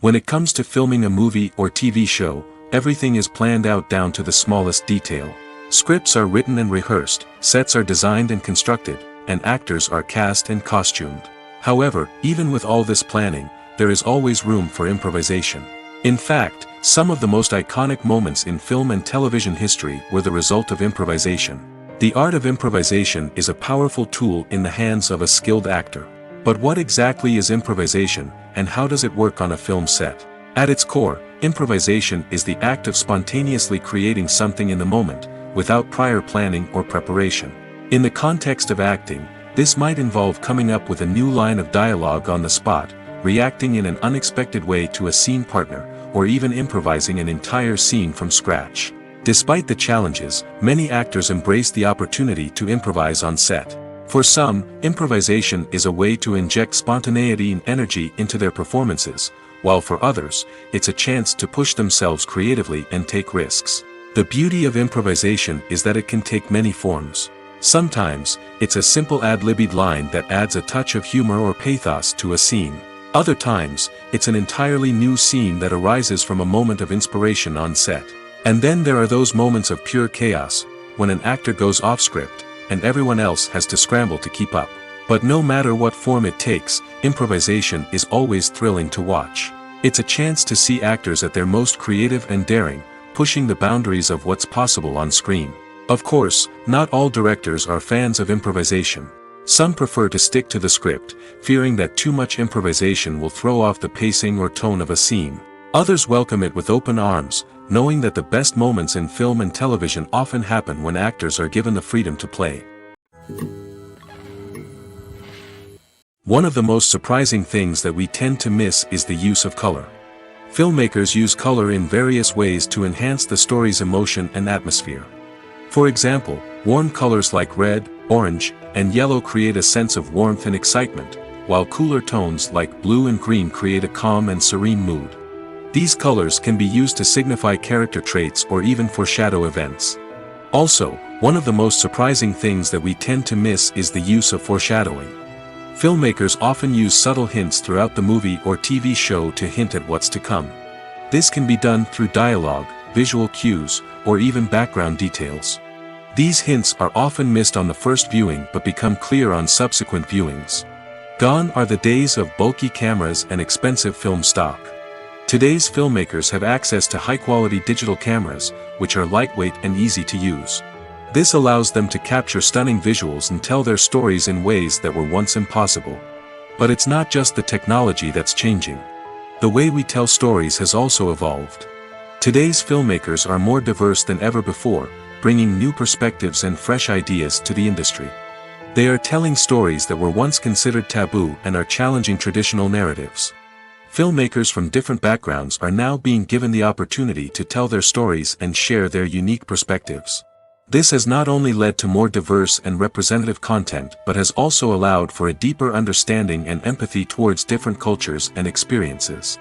When it comes to filming a movie or TV show, everything is planned out down to the smallest detail. Scripts are written and rehearsed, sets are designed and constructed, and actors are cast and costumed. However, even with all this planning, there is always room for improvisation. In fact, some of the most iconic moments in film and television history were the result of improvisation. The art of improvisation is a powerful tool in the hands of a skilled actor. But what exactly is improvisation, and how does it work on a film set? At its core, improvisation is the act of spontaneously creating something in the moment, without prior planning or preparation. In the context of acting, this might involve coming up with a new line of dialogue on the spot, reacting in an unexpected way to a scene partner, or even improvising an entire scene from scratch. Despite the challenges, many actors embrace the opportunity to improvise on set. For some, improvisation is a way to inject spontaneity and energy into their performances, while for others, it's a chance to push themselves creatively and take risks. The beauty of improvisation is that it can take many forms. Sometimes, it's a simple ad-libbed line that adds a touch of humor or pathos to a scene. Other times, it's an entirely new scene that arises from a moment of inspiration on set. And then there are those moments of pure chaos, when an actor goes off script, and everyone else has to scramble to keep up. But no matter what form it takes, improvisation is always thrilling to watch. It's a chance to see actors at their most creative and daring, pushing the boundaries of what's possible on screen. Of course, not all directors are fans of improvisation. Some prefer to stick to the script, fearing that too much improvisation will throw off the pacing or tone of a scene. Others welcome it with open arms, knowing that the best moments in film and television often happen when actors are given the freedom to play. One of the most surprising things that we tend to miss is the use of color. Filmmakers use color in various ways to enhance the story's emotion and atmosphere. For example, warm colors like red, orange, and yellow create a sense of warmth and excitement, while cooler tones like blue and green create a calm and serene mood. These colors can be used to signify character traits or even foreshadow events. Also, one of the most surprising things that we tend to miss is the use of foreshadowing. Filmmakers often use subtle hints throughout the movie or TV show to hint at what's to come. This can be done through dialogue, visual cues, or even background details. These hints are often missed on the first viewing but become clear on subsequent viewings. Gone are the days of bulky cameras and expensive film stock. Today's filmmakers have access to high-quality digital cameras, which are lightweight and easy to use. This allows them to capture stunning visuals and tell their stories in ways that were once impossible. But it's not just the technology that's changing. The way we tell stories has also evolved. Today's filmmakers are more diverse than ever before, bringing new perspectives and fresh ideas to the industry. They are telling stories that were once considered taboo and are challenging traditional narratives. Filmmakers from different backgrounds are now being given the opportunity to tell their stories and share their unique perspectives. This has not only led to more diverse and representative content but has also allowed for a deeper understanding and empathy towards different cultures and experiences.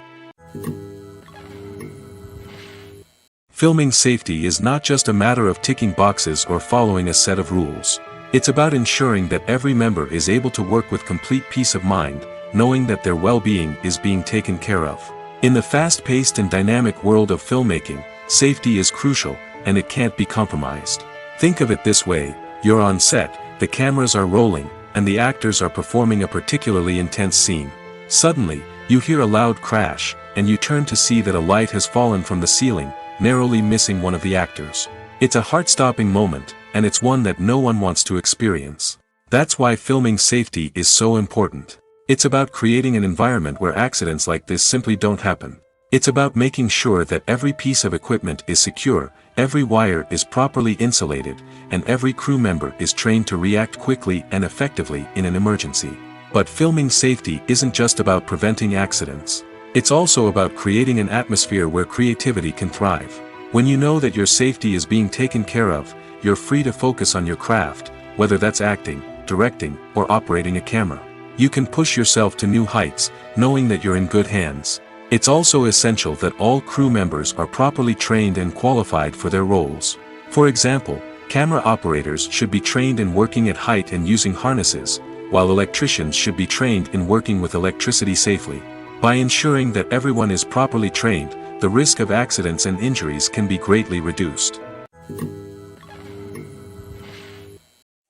Filming safety is not just a matter of ticking boxes or following a set of rules. It's about ensuring that every member is able to work with complete peace of mind, knowing that their well-being is being taken care of. In the fast-paced and dynamic world of filmmaking, safety is crucial, and it can't be compromised. Think of it this way: you're on set, the cameras are rolling, and the actors are performing a particularly intense scene. Suddenly, you hear a loud crash, and you turn to see that a light has fallen from the ceiling, narrowly missing one of the actors. It's a heart-stopping moment, and it's one that no one wants to experience. That's why filming safety is so important. It's about creating an environment where accidents like this simply don't happen. It's about making sure that every piece of equipment is secure, every wire is properly insulated, and every crew member is trained to react quickly and effectively in an emergency. But filming safety isn't just about preventing accidents. It's also about creating an atmosphere where creativity can thrive. When you know that your safety is being taken care of, you're free to focus on your craft, whether that's acting, directing, or operating a camera. You can push yourself to new heights, knowing that you're in good hands. It's also essential that all crew members are properly trained and qualified for their roles. For example, camera operators should be trained in working at height and using harnesses, while electricians should be trained in working with electricity safely. By ensuring that everyone is properly trained, the risk of accidents and injuries can be greatly reduced.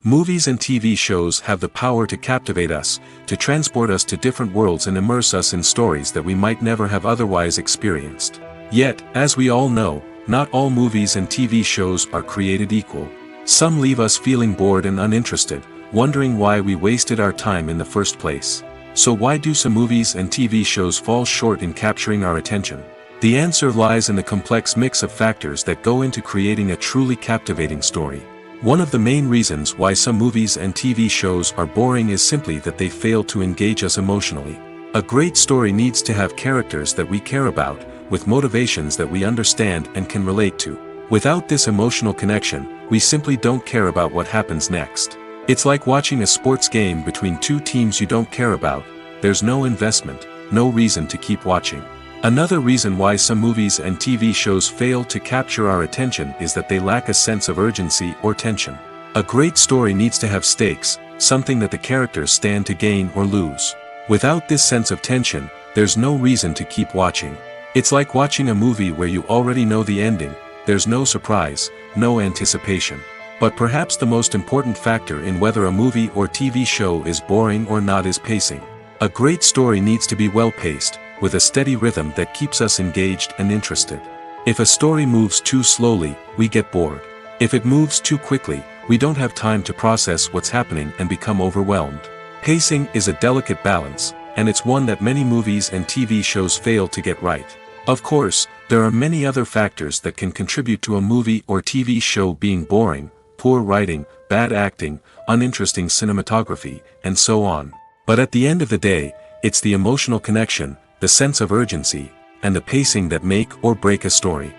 Movies and TV shows have the power to captivate us, to transport us to different worlds and immerse us in stories that we might never have otherwise experienced. Yet, as we all know, not all movies and TV shows are created equal. Some leave us feeling bored and uninterested, wondering why we wasted our time in the first place. So why do some movies and TV shows fall short in capturing our attention? The answer lies in the complex mix of factors that go into creating a truly captivating story. One of the main reasons why some movies and TV shows are boring is simply that they fail to engage us emotionally. A great story needs to have characters that we care about, with motivations that we understand and can relate to. Without this emotional connection, we simply don't care about what happens next. It's like watching a sports game between two teams you don't care about. There's no investment, no reason to keep watching. Another reason why some movies and TV shows fail to capture our attention is that they lack a sense of urgency or tension. A great story needs to have stakes, something that the characters stand to gain or lose. Without this sense of tension, there's no reason to keep watching. It's like watching a movie where you already know the ending, there's no surprise, no anticipation. But perhaps the most important factor in whether a movie or TV show is boring or not is pacing. A great story needs to be well-paced, with a steady rhythm that keeps us engaged and interested. If a story moves too slowly, we get bored. If it moves too quickly, we don't have time to process what's happening and become overwhelmed. Pacing is a delicate balance, and it's one that many movies and TV shows fail to get right. Of course, there are many other factors that can contribute to a movie or TV show being boring: poor writing, bad acting, uninteresting cinematography, and so on. But at the end of the day, it's the emotional connection, the sense of urgency, and the pacing that make or break a story.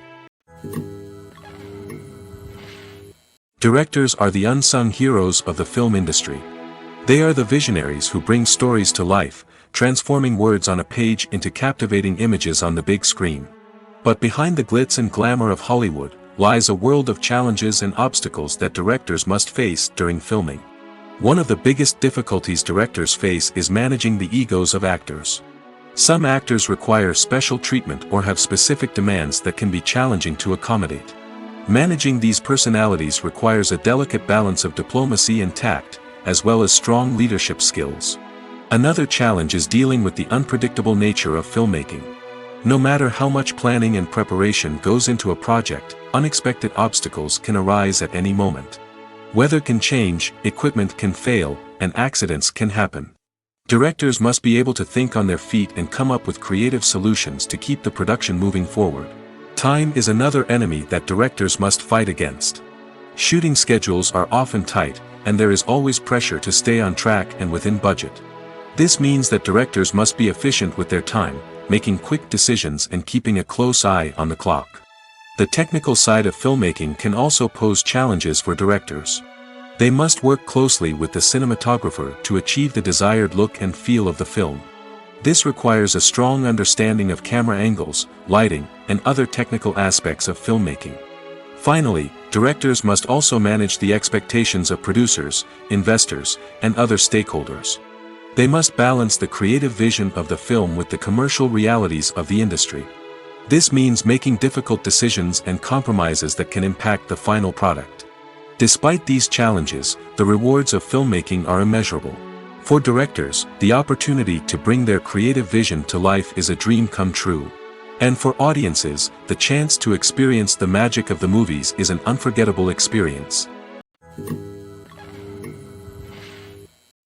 Directors are the unsung heroes of the film industry. They are the visionaries who bring stories to life, transforming words on a page into captivating images on the big screen. But behind the glitz and glamour of Hollywood lies a world of challenges and obstacles that directors must face during filming. One of the biggest difficulties directors face is managing the egos of actors. Some actors require special treatment or have specific demands that can be challenging to accommodate. Managing these personalities requires a delicate balance of diplomacy and tact, as well as strong leadership skills. Another challenge is dealing with the unpredictable nature of filmmaking. No matter how much planning and preparation goes into a project, unexpected obstacles can arise at any moment. Weather can change, equipment can fail, and accidents can happen. Directors must be able to think on their feet and come up with creative solutions to keep the production moving forward. Time is another enemy that directors must fight against. Shooting schedules are often tight, and there is always pressure to stay on track and within budget. This means that directors must be efficient with their time, making quick decisions and keeping a close eye on the clock. The technical side of filmmaking can also pose challenges for directors. They must work closely with the cinematographer to achieve the desired look and feel of the film. This requires a strong understanding of camera angles, lighting, and other technical aspects of filmmaking. Finally, directors must also manage the expectations of producers, investors, and other stakeholders. They must balance the creative vision of the film with the commercial realities of the industry. This means making difficult decisions and compromises that can impact the final product. Despite these challenges, the rewards of filmmaking are immeasurable. For directors, the opportunity to bring their creative vision to life is a dream come true. And for audiences, the chance to experience the magic of the movies is an unforgettable experience.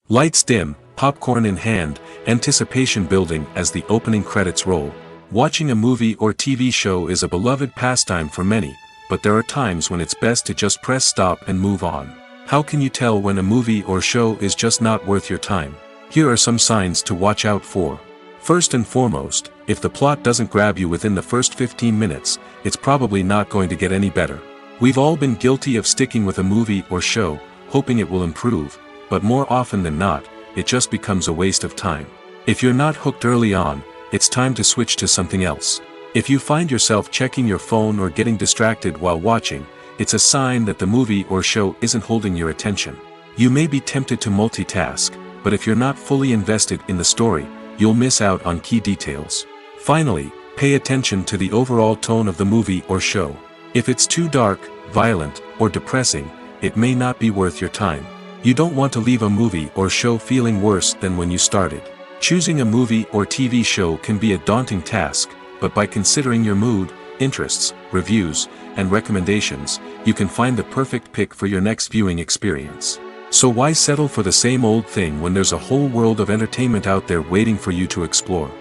Lights dim, popcorn in hand, anticipation building as the opening credits roll. Watching a movie or TV show is a beloved pastime for many, but there are times when it's best to just press stop and move on. How can you tell when a movie or show is just not worth your time? Here are some signs to watch out for. First and foremost, if the plot doesn't grab you within the first 15 minutes, it's probably not going to get any better. We've all been guilty of sticking with a movie or show, hoping it will improve, but more often than not, it just becomes a waste of time. If you're not hooked early on, it's time to switch to something else. If you find yourself checking your phone or getting distracted while watching, it's a sign that the movie or show isn't holding your attention. You may be tempted to multitask, but if you're not fully invested in the story, you'll miss out on key details. Finally, pay attention to the overall tone of the movie or show. If it's too dark, violent, or depressing, it may not be worth your time. You don't want to leave a movie or show feeling worse than when you started. Choosing a movie or TV show can be a daunting task, but by considering your mood, interests, reviews, and recommendations, you can find the perfect pick for your next viewing experience. So why settle for the same old thing when there's a whole world of entertainment out there waiting for you to explore?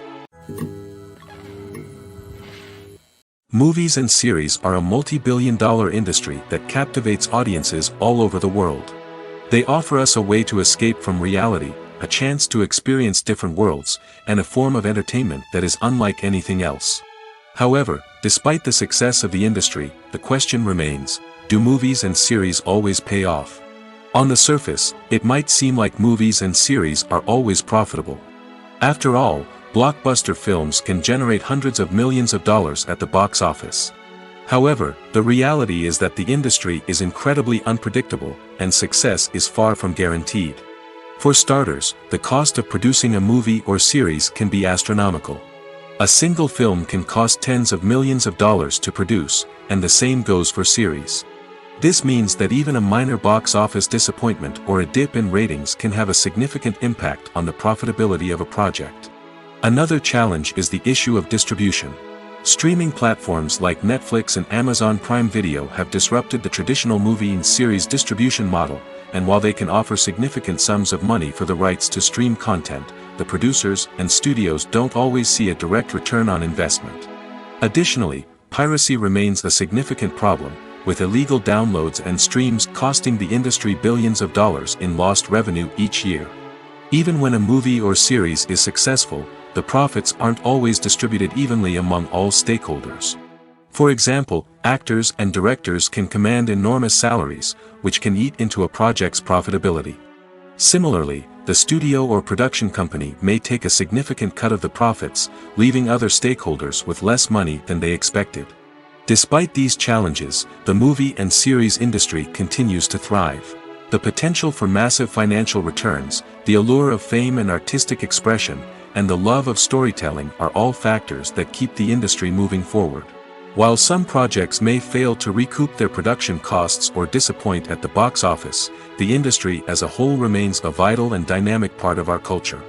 Movies and series are a multi-billion-dollar industry that captivates audiences all over the world. They offer us a way to escape from reality, a chance to experience different worlds, and a form of entertainment that is unlike anything else. However, despite the success of the industry, the question remains, do movies and series always pay off? On the surface, it might seem like movies and series are always profitable. After all, blockbuster films can generate hundreds of millions of dollars at the box office. However, the reality is that the industry is incredibly unpredictable, and success is far from guaranteed. For starters, the cost of producing a movie or series can be astronomical. A single film can cost tens of millions of dollars to produce, and the same goes for series. This means that even a minor box office disappointment or a dip in ratings can have a significant impact on the profitability of a project. Another challenge is the issue of distribution. Streaming platforms like Netflix and Amazon Prime Video have disrupted the traditional movie and series distribution model, and while they can offer significant sums of money for the rights to stream content, the producers and studios don't always see a direct return on investment. Additionally, piracy remains a significant problem, with illegal downloads and streams costing the industry billions of dollars in lost revenue each year. Even when a movie or series is successful, the profits aren't always distributed evenly among all stakeholders. For example, actors and directors can command enormous salaries, which can eat into a project's profitability. Similarly, the studio or production company may take a significant cut of the profits, leaving other stakeholders with less money than they expected. Despite these challenges, the movie and series industry continues to thrive. The potential for massive financial returns, the allure of fame and artistic expression, and the love of storytelling are all factors that keep the industry moving forward. While some projects may fail to recoup their production costs or disappoint at the box office, the industry as a whole remains a vital and dynamic part of our culture.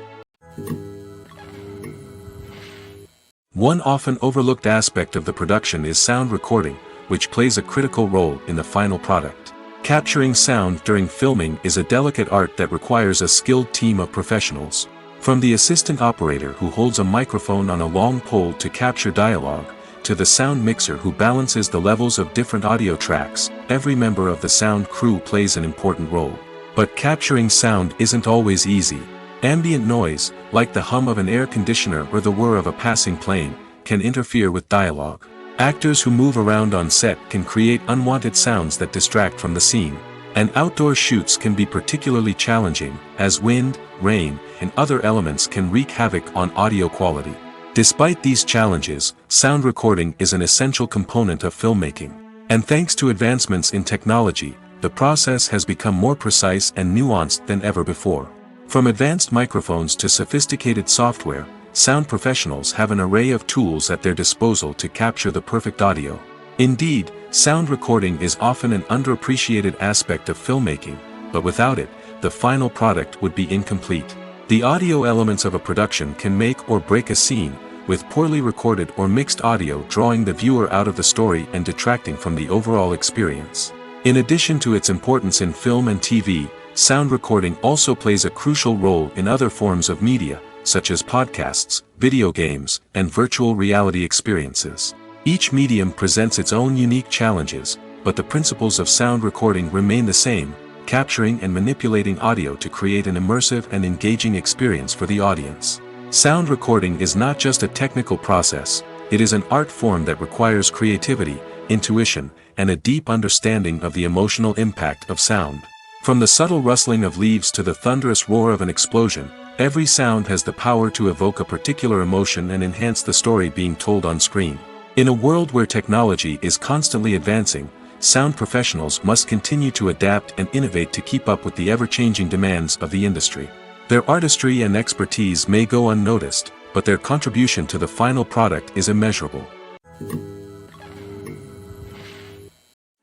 One often overlooked aspect of the production is sound recording, which plays a critical role in the final product. Capturing sound during filming is a delicate art that requires a skilled team of professionals. From the assistant operator who holds a microphone on a long pole to capture dialogue, to the sound mixer who balances the levels of different audio tracks, every member of the sound crew plays an important role. But capturing sound isn't always easy. Ambient noise, like the hum of an air conditioner or the whir of a passing plane, can interfere with dialogue. Actors who move around on set can create unwanted sounds that distract from the scene. And outdoor shoots can be particularly challenging, as wind, rain, and other elements can wreak havoc on audio quality. Despite these challenges, sound recording is an essential component of filmmaking. And thanks to advancements in technology, the process has become more precise and nuanced than ever before. From advanced microphones to sophisticated software, sound professionals have an array of tools at their disposal to capture the perfect audio. Indeed, sound recording is often an underappreciated aspect of filmmaking, but without it, the final product would be incomplete. The audio elements of a production can make or break a scene, with poorly recorded or mixed audio drawing the viewer out of the story and detracting from the overall experience. In addition to its importance in film and TV, sound recording also plays a crucial role in other forms of media, such as podcasts, video games, and virtual reality experiences. Each medium presents its own unique challenges, but the principles of sound recording remain the same, capturing and manipulating audio to create an immersive and engaging experience for the audience. Sound recording is not just a technical process, it is an art form that requires creativity, intuition, and a deep understanding of the emotional impact of sound. From the subtle rustling of leaves to the thunderous roar of an explosion, every sound has the power to evoke a particular emotion and enhance the story being told on screen. In a world where technology is constantly advancing, sound professionals must continue to adapt and innovate to keep up with the ever-changing demands of the industry. Their artistry and expertise may go unnoticed, but their contribution to the final product is immeasurable.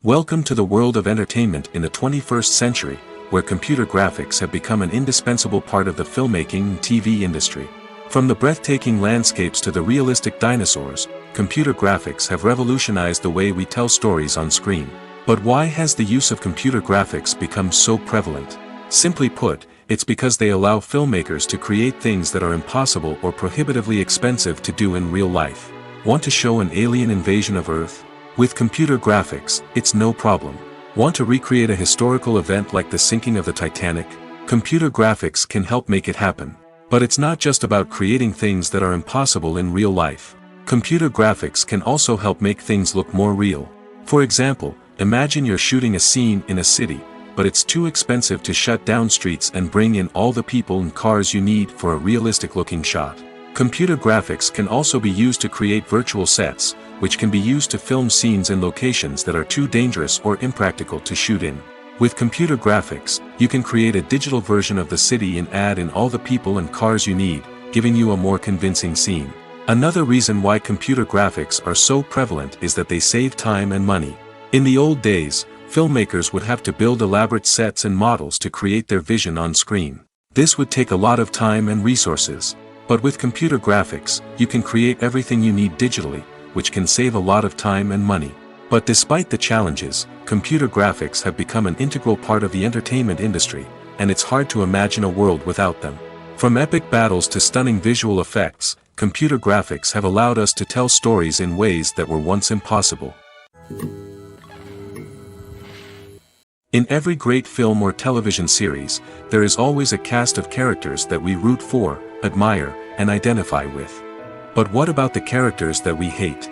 Welcome to the world of entertainment in the 21st century, where computer graphics have become an indispensable part of the filmmaking and TV industry. From the breathtaking landscapes to the realistic dinosaurs, computer graphics have revolutionized the way we tell stories on screen. But why has the use of computer graphics become so prevalent? Simply put, it's because they allow filmmakers to create things that are impossible or prohibitively expensive to do in real life. Want to show an alien invasion of Earth? With computer graphics, it's no problem. Want to recreate a historical event like the sinking of the Titanic? Computer graphics can help make it happen. But it's not just about creating things that are impossible in real life. Computer graphics can also help make things look more real. For example, imagine you're shooting a scene in a city, but it's too expensive to shut down streets and bring in all the people and cars you need for a realistic-looking shot. Computer graphics can also be used to create virtual sets, which can be used to film scenes in locations that are too dangerous or impractical to shoot in. With computer graphics, you can create a digital version of the city and add in all the people and cars you need, giving you a more convincing scene. Another reason why computer graphics are so prevalent is that they save time and money. In the old days, filmmakers would have to build elaborate sets and models to create their vision on screen. This would take a lot of time and resources. But with computer graphics, you can create everything you need digitally, which can save a lot of time and money. But despite the challenges, computer graphics have become an integral part of the entertainment industry, and it's hard to imagine a world without them. From epic battles to stunning visual effects, computer graphics have allowed us to tell stories in ways that were once impossible. In every great film or television series, there is always a cast of characters that we root for, admire, and identify with. But what about the characters that we hate?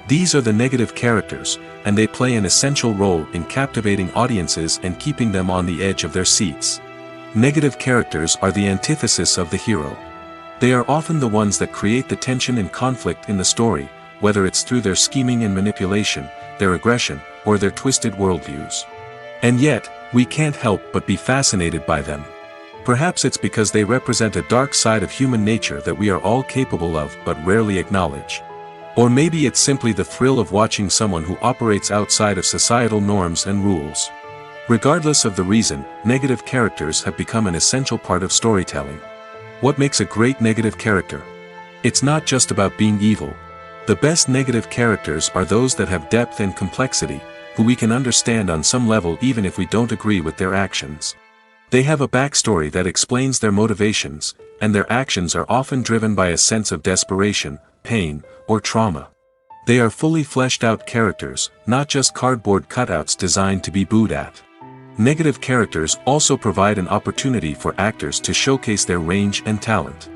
These are the negative characters, and they play an essential role in captivating audiences and keeping them on the edge of their seats. Negative characters are the antithesis of the hero. They are often the ones that create the tension and conflict in the story, whether it's through their scheming and manipulation, their aggression, or their twisted worldviews. And yet, we can't help but be fascinated by them. Perhaps it's because they represent a dark side of human nature that we are all capable of but rarely acknowledge. Or maybe it's simply the thrill of watching someone who operates outside of societal norms and rules. Regardless of the reason, negative characters have become an essential part of storytelling. What makes a great negative character? It's not just about being evil. The best negative characters are those that have depth and complexity, who we can understand on some level even if we don't agree with their actions. They have a backstory that explains their motivations, and their actions are often driven by a sense of desperation, pain, or trauma. They are fully fleshed out characters, not just cardboard cutouts designed to be booed at. Negative characters also provide an opportunity for actors to showcase their range and talent.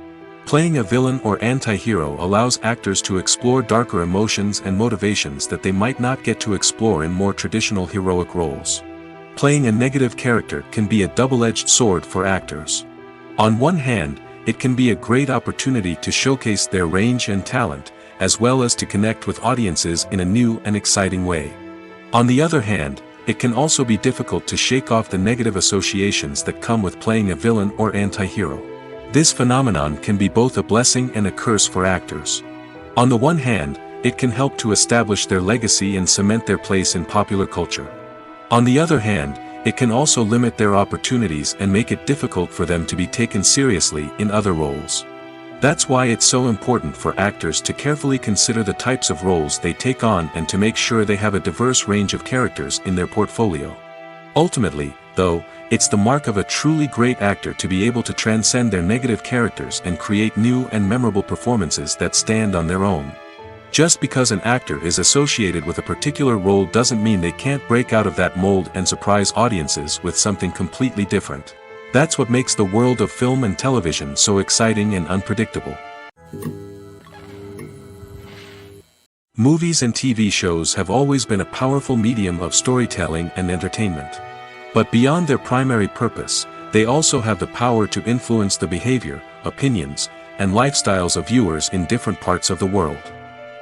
Playing a villain or anti-hero allows actors to explore darker emotions and motivations that they might not get to explore in more traditional heroic roles. Playing a negative character can be a double-edged sword for actors. On one hand, it can be a great opportunity to showcase their range and talent, as well as to connect with audiences in a new and exciting way. On the other hand, it can also be difficult to shake off the negative associations that come with playing a villain or anti-hero. This phenomenon can be both a blessing and a curse for actors. On the one hand, it can help to establish their legacy and cement their place in popular culture. On the other hand, it can also limit their opportunities and make it difficult for them to be taken seriously in other roles. That's why it's so important for actors to carefully consider the types of roles they take on and to make sure they have a diverse range of characters in their portfolio. Ultimately, though, it's the mark of a truly great actor to be able to transcend their negative characters and create new and memorable performances that stand on their own. Just because an actor is associated with a particular role doesn't mean they can't break out of that mold and surprise audiences with something completely different. That's what makes the world of film and television so exciting and unpredictable. Movies and TV shows have always been a powerful medium of storytelling and entertainment. But beyond their primary purpose, they also have the power to influence the behavior, opinions, and lifestyles of viewers in different parts of the world.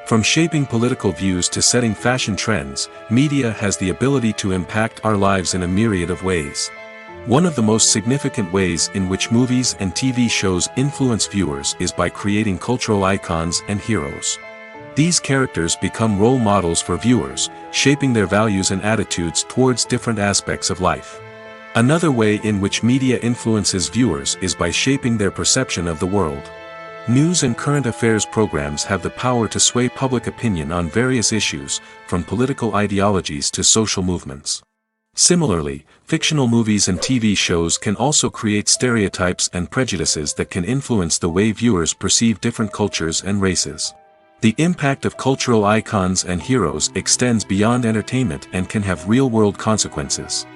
From shaping political views to setting fashion trends, media has the ability to impact our lives in a myriad of ways. One of the most significant ways in which movies and TV shows influence viewers is by creating cultural icons and heroes. These characters become role models for viewers, shaping their values and attitudes towards different aspects of life. Another way in which media influences viewers is by shaping their perception of the world. News and current affairs programs have the power to sway public opinion on various issues, from political ideologies to social movements. Similarly, fictional movies and TV shows can also create stereotypes and prejudices that can influence the way viewers perceive different cultures and races. The impact of cultural icons and heroes extends beyond entertainment and can have real-world consequences.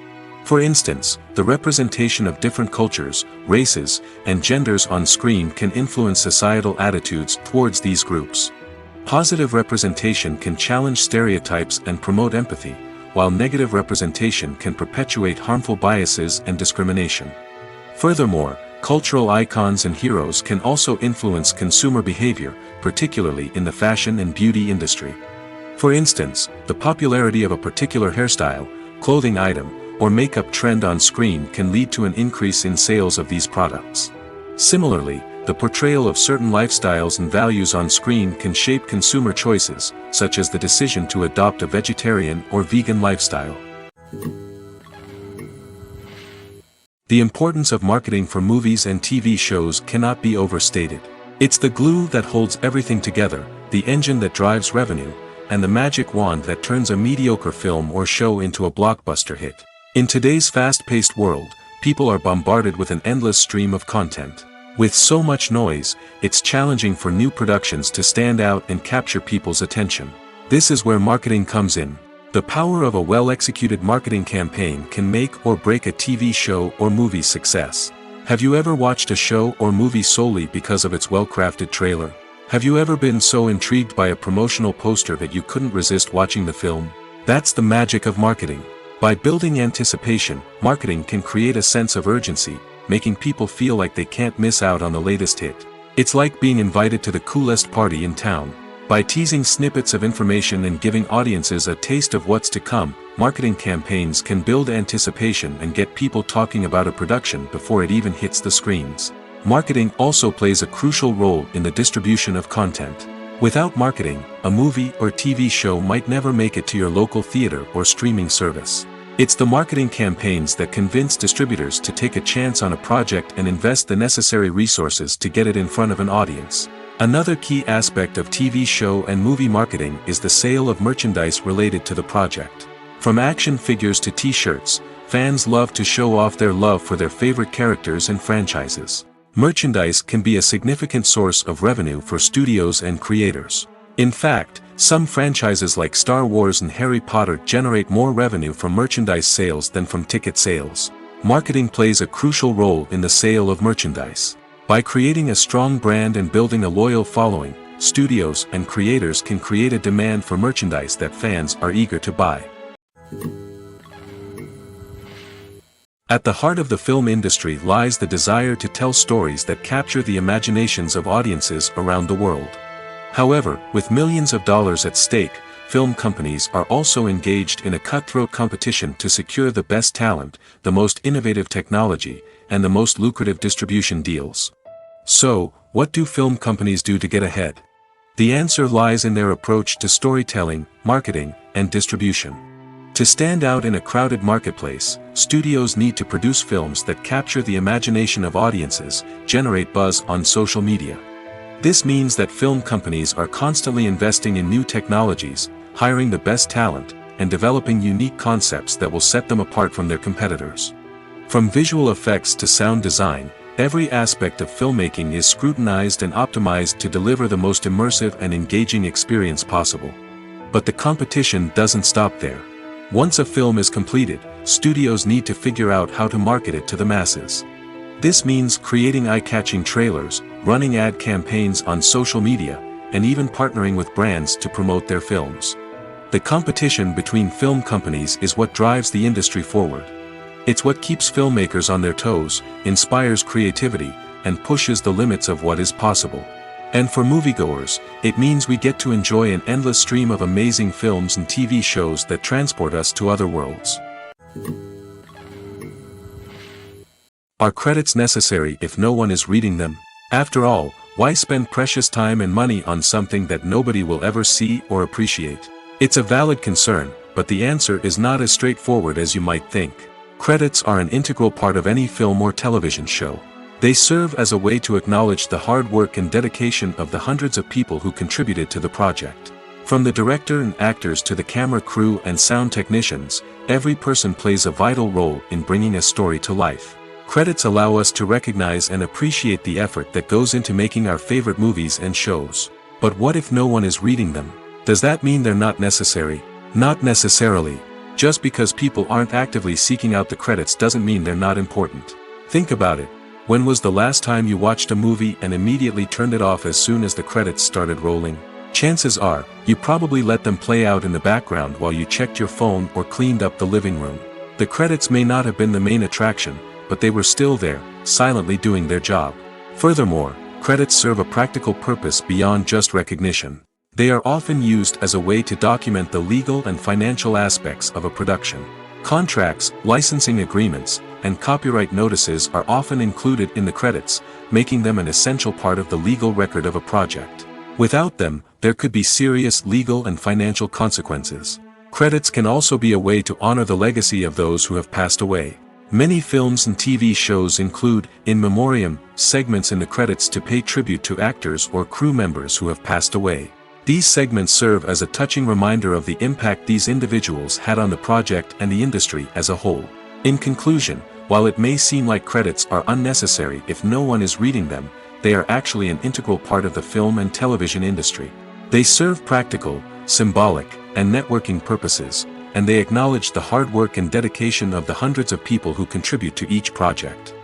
For instance, the representation of different cultures, races, and genders on screen can influence societal attitudes towards these groups. Positive representation can challenge stereotypes and promote empathy, while negative representation can perpetuate harmful biases and discrimination. Furthermore, cultural icons and heroes can also influence consumer behavior, particularly in the fashion and beauty industry. For instance, the popularity of a particular hairstyle, clothing item, or makeup trend on screen can lead to an increase in sales of these products. Similarly, the portrayal of certain lifestyles and values on screen can shape consumer choices, such as the decision to adopt a vegetarian or vegan lifestyle. The importance of marketing for movies and TV shows cannot be overstated. It's the glue that holds everything together, the engine that drives revenue, and the magic wand that turns a mediocre film or show into a blockbuster hit. In today's fast-paced world, people are bombarded with an endless stream of content. With so much noise, it's challenging for new productions to stand out and capture people's attention. This is where marketing comes in. The power of a well-executed marketing campaign can make or break a TV show or movie's success. Have you ever watched a show or movie solely because of its well-crafted trailer? Have you ever been so intrigued by a promotional poster that you couldn't resist watching the film? That's the magic of marketing. By building anticipation, marketing can create a sense of urgency, making people feel like they can't miss out on the latest hit. It's like being invited to the coolest party in town. By teasing snippets of information and giving audiences a taste of what's to come, marketing campaigns can build anticipation and get people talking about a production before it even hits the screens. Marketing also plays a crucial role in the distribution of content. Without marketing, a movie or TV show might never make it to your local theater or streaming service. It's the marketing campaigns that convince distributors to take a chance on a project and invest the necessary resources to get it in front of an audience. Another key aspect of TV show and movie marketing is the sale of merchandise related to the project. From action figures to t-shirts, fans love to show off their love for their favorite characters and franchises. Merchandise can be a significant source of revenue for studios and creators. In fact, some franchises like Star Wars and Harry Potter generate more revenue from merchandise sales than from ticket sales. Marketing plays a crucial role in the sale of merchandise. By creating a strong brand and building a loyal following, studios and creators can create a demand for merchandise that fans are eager to buy. At the heart of the film industry lies the desire to tell stories that capture the imaginations of audiences around the world. However, with millions of dollars at stake, film companies are also engaged in a cutthroat competition to secure the best talent, the most innovative technology, and the most lucrative distribution deals. So, what do film companies do to get ahead? The answer lies in their approach to storytelling, marketing, and distribution. To stand out in a crowded marketplace, studios need to produce films that capture the imagination of audiences, generate buzz on social media, This means that film companies are constantly investing in new technologies, hiring the best talent, and developing unique concepts that will set them apart from their competitors. From visual effects to sound design, every aspect of filmmaking is scrutinized and optimized to deliver the most immersive and engaging experience possible. But the competition doesn't stop there. Once a film is completed, studios need to figure out how to market it to the masses. This means creating eye-catching trailers, running ad campaigns on social media, and even partnering with brands to promote their films. The competition between film companies is what drives the industry forward. It's what keeps filmmakers on their toes, inspires creativity, and pushes the limits of what is possible. And for moviegoers, it means we get to enjoy an endless stream of amazing films and TV shows that transport us to other worlds. Are credits necessary if no one is reading them? After all, why spend precious time and money on something that nobody will ever see or appreciate? It's a valid concern, but the answer is not as straightforward as you might think. Credits are an integral part of any film or television show. They serve as a way to acknowledge the hard work and dedication of the hundreds of people who contributed to the project. From the director and actors to the camera crew and sound technicians, every person plays a vital role in bringing a story to life. Credits allow us to recognize and appreciate the effort that goes into making our favorite movies and shows. But what if no one is reading them? Does that mean they're not necessary? Not necessarily. Just because people aren't actively seeking out the credits doesn't mean they're not important. Think about it. When was the last time you watched a movie and immediately turned it off as soon as the credits started rolling? Chances are, you probably let them play out in the background while you checked your phone or cleaned up the living room. The credits may not have been the main attraction, but they were still there, silently doing their job. Furthermore, credits serve a practical purpose beyond just recognition. They are often used as a way to document the legal and financial aspects of a production. Contracts, licensing agreements, and copyright notices are often included in the credits, making them an essential part of the legal record of a project. Without them, there could be serious legal and financial consequences. Credits can also be a way to honor the legacy of those who have passed away. Many films and TV shows include, in memoriam, segments in the credits to pay tribute to actors or crew members who have passed away. These segments serve as a touching reminder of the impact these individuals had on the project and the industry as a whole. In conclusion, while it may seem like credits are unnecessary if no one is reading them, they are actually an integral part of the film and television industry. They serve practical, symbolic, and networking purposes, and they acknowledge the hard work and dedication of the hundreds of people who contribute to each project.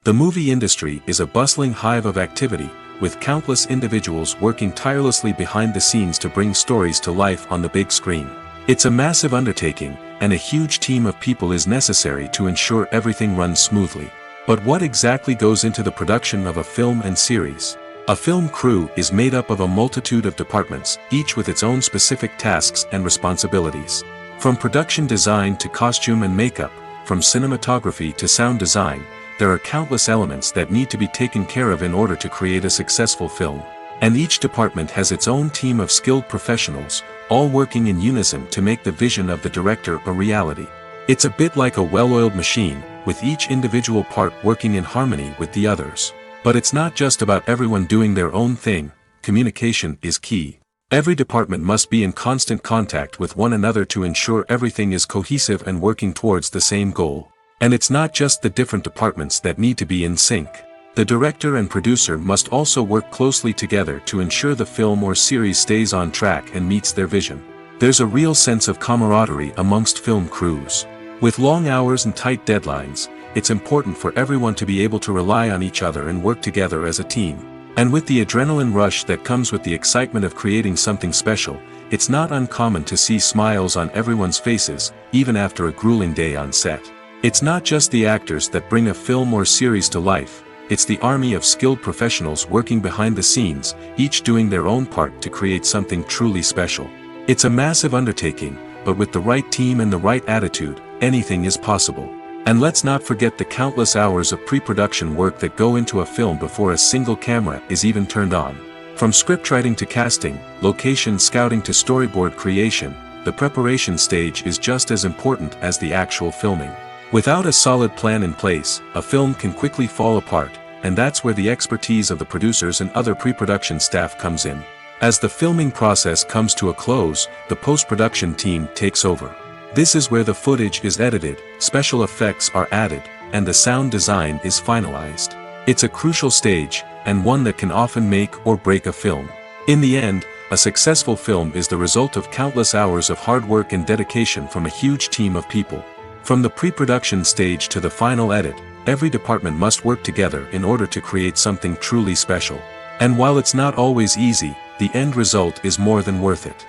The movie industry is a bustling hive of activity, with countless individuals working tirelessly behind the scenes to bring stories to life on the big screen. It's a massive undertaking, and a huge team of people is necessary to ensure everything runs smoothly. But what exactly goes into the production of a film and series? A film crew is made up of a multitude of departments, each with its own specific tasks and responsibilities. From production design to costume and makeup, from cinematography to sound design, there are countless elements that need to be taken care of in order to create a successful film. And each department has its own team of skilled professionals, all working in unison to make the vision of the director a reality. It's a bit like a well-oiled machine, with each individual part working in harmony with the others. But it's not just about everyone doing their own thing. Communication is key. Every department must be in constant contact with one another to ensure everything is cohesive and working towards the same goal. And it's not just the different departments that need to be in sync. The director and producer must also work closely together to ensure the film or series stays on track and meets their vision. There's a real sense of camaraderie amongst film crews. With long hours and tight deadlines, it's important for everyone to be able to rely on each other and work together as a team. And with the adrenaline rush that comes with the excitement of creating something special, it's not uncommon to see smiles on everyone's faces, even after a grueling day on set. It's not just the actors that bring a film or series to life, it's the army of skilled professionals working behind the scenes, each doing their own part to create something truly special. It's a massive undertaking, but with the right team and the right attitude, anything is possible. And let's not forget the countless hours of pre-production work that go into a film before a single camera is even turned on. From scriptwriting to casting, location scouting to storyboard creation, the preparation stage is just as important as the actual filming. Without a solid plan in place, a film can quickly fall apart, and that's where the expertise of the producers and other pre-production staff comes in. As the filming process comes to a close, the post-production team takes over. This is where the footage is edited, special effects are added, and the sound design is finalized. It's a crucial stage, and one that can often make or break a film. In the end, a successful film is the result of countless hours of hard work and dedication from a huge team of people. From the pre-production stage to the final edit, every department must work together in order to create something truly special. And while it's not always easy, the end result is more than worth it.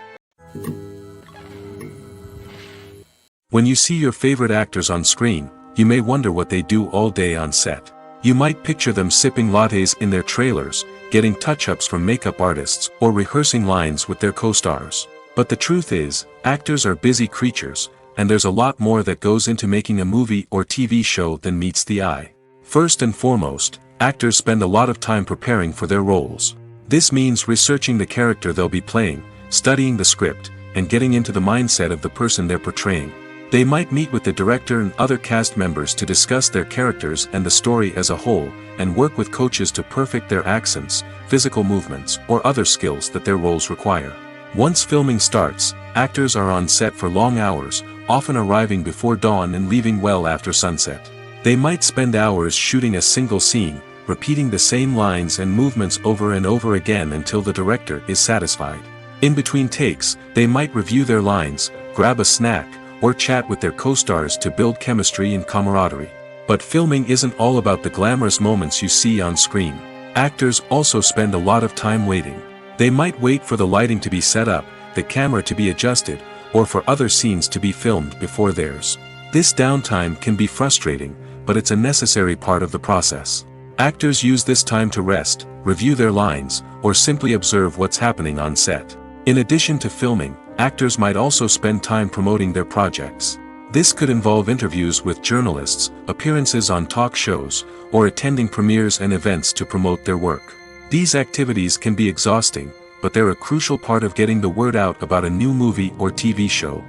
When you see your favorite actors on screen, you may wonder what they do all day on set. You might picture them sipping lattes in their trailers, getting touch-ups from makeup artists, or rehearsing lines with their co-stars. But the truth is, actors are busy creatures, and there's a lot more that goes into making a movie or TV show than meets the eye. First and foremost, actors spend a lot of time preparing for their roles. This means researching the character they'll be playing, studying the script, and getting into the mindset of the person they're portraying. They might meet with the director and other cast members to discuss their characters and the story as a whole, and work with coaches to perfect their accents, physical movements, or other skills that their roles require. Once filming starts, actors are on set for long hours, often arriving before dawn and leaving well after sunset. They might spend hours shooting a single scene, repeating the same lines and movements over and over again until the director is satisfied. In between takes, they might review their lines, grab a snack, or chat with their co-stars to build chemistry and camaraderie. But filming isn't all about the glamorous moments you see on screen. Actors also spend a lot of time waiting. They might wait for the lighting to be set up, the camera to be adjusted, or for other scenes to be filmed before theirs. This downtime can be frustrating, but it's a necessary part of the process. Actors use this time to rest, review their lines, or simply observe what's happening on set. In addition to filming, actors might also spend time promoting their projects. This could involve interviews with journalists, appearances on talk shows, or attending premieres and events to promote their work. These activities can be exhausting, but they're a crucial part of getting the word out about a new movie or TV show.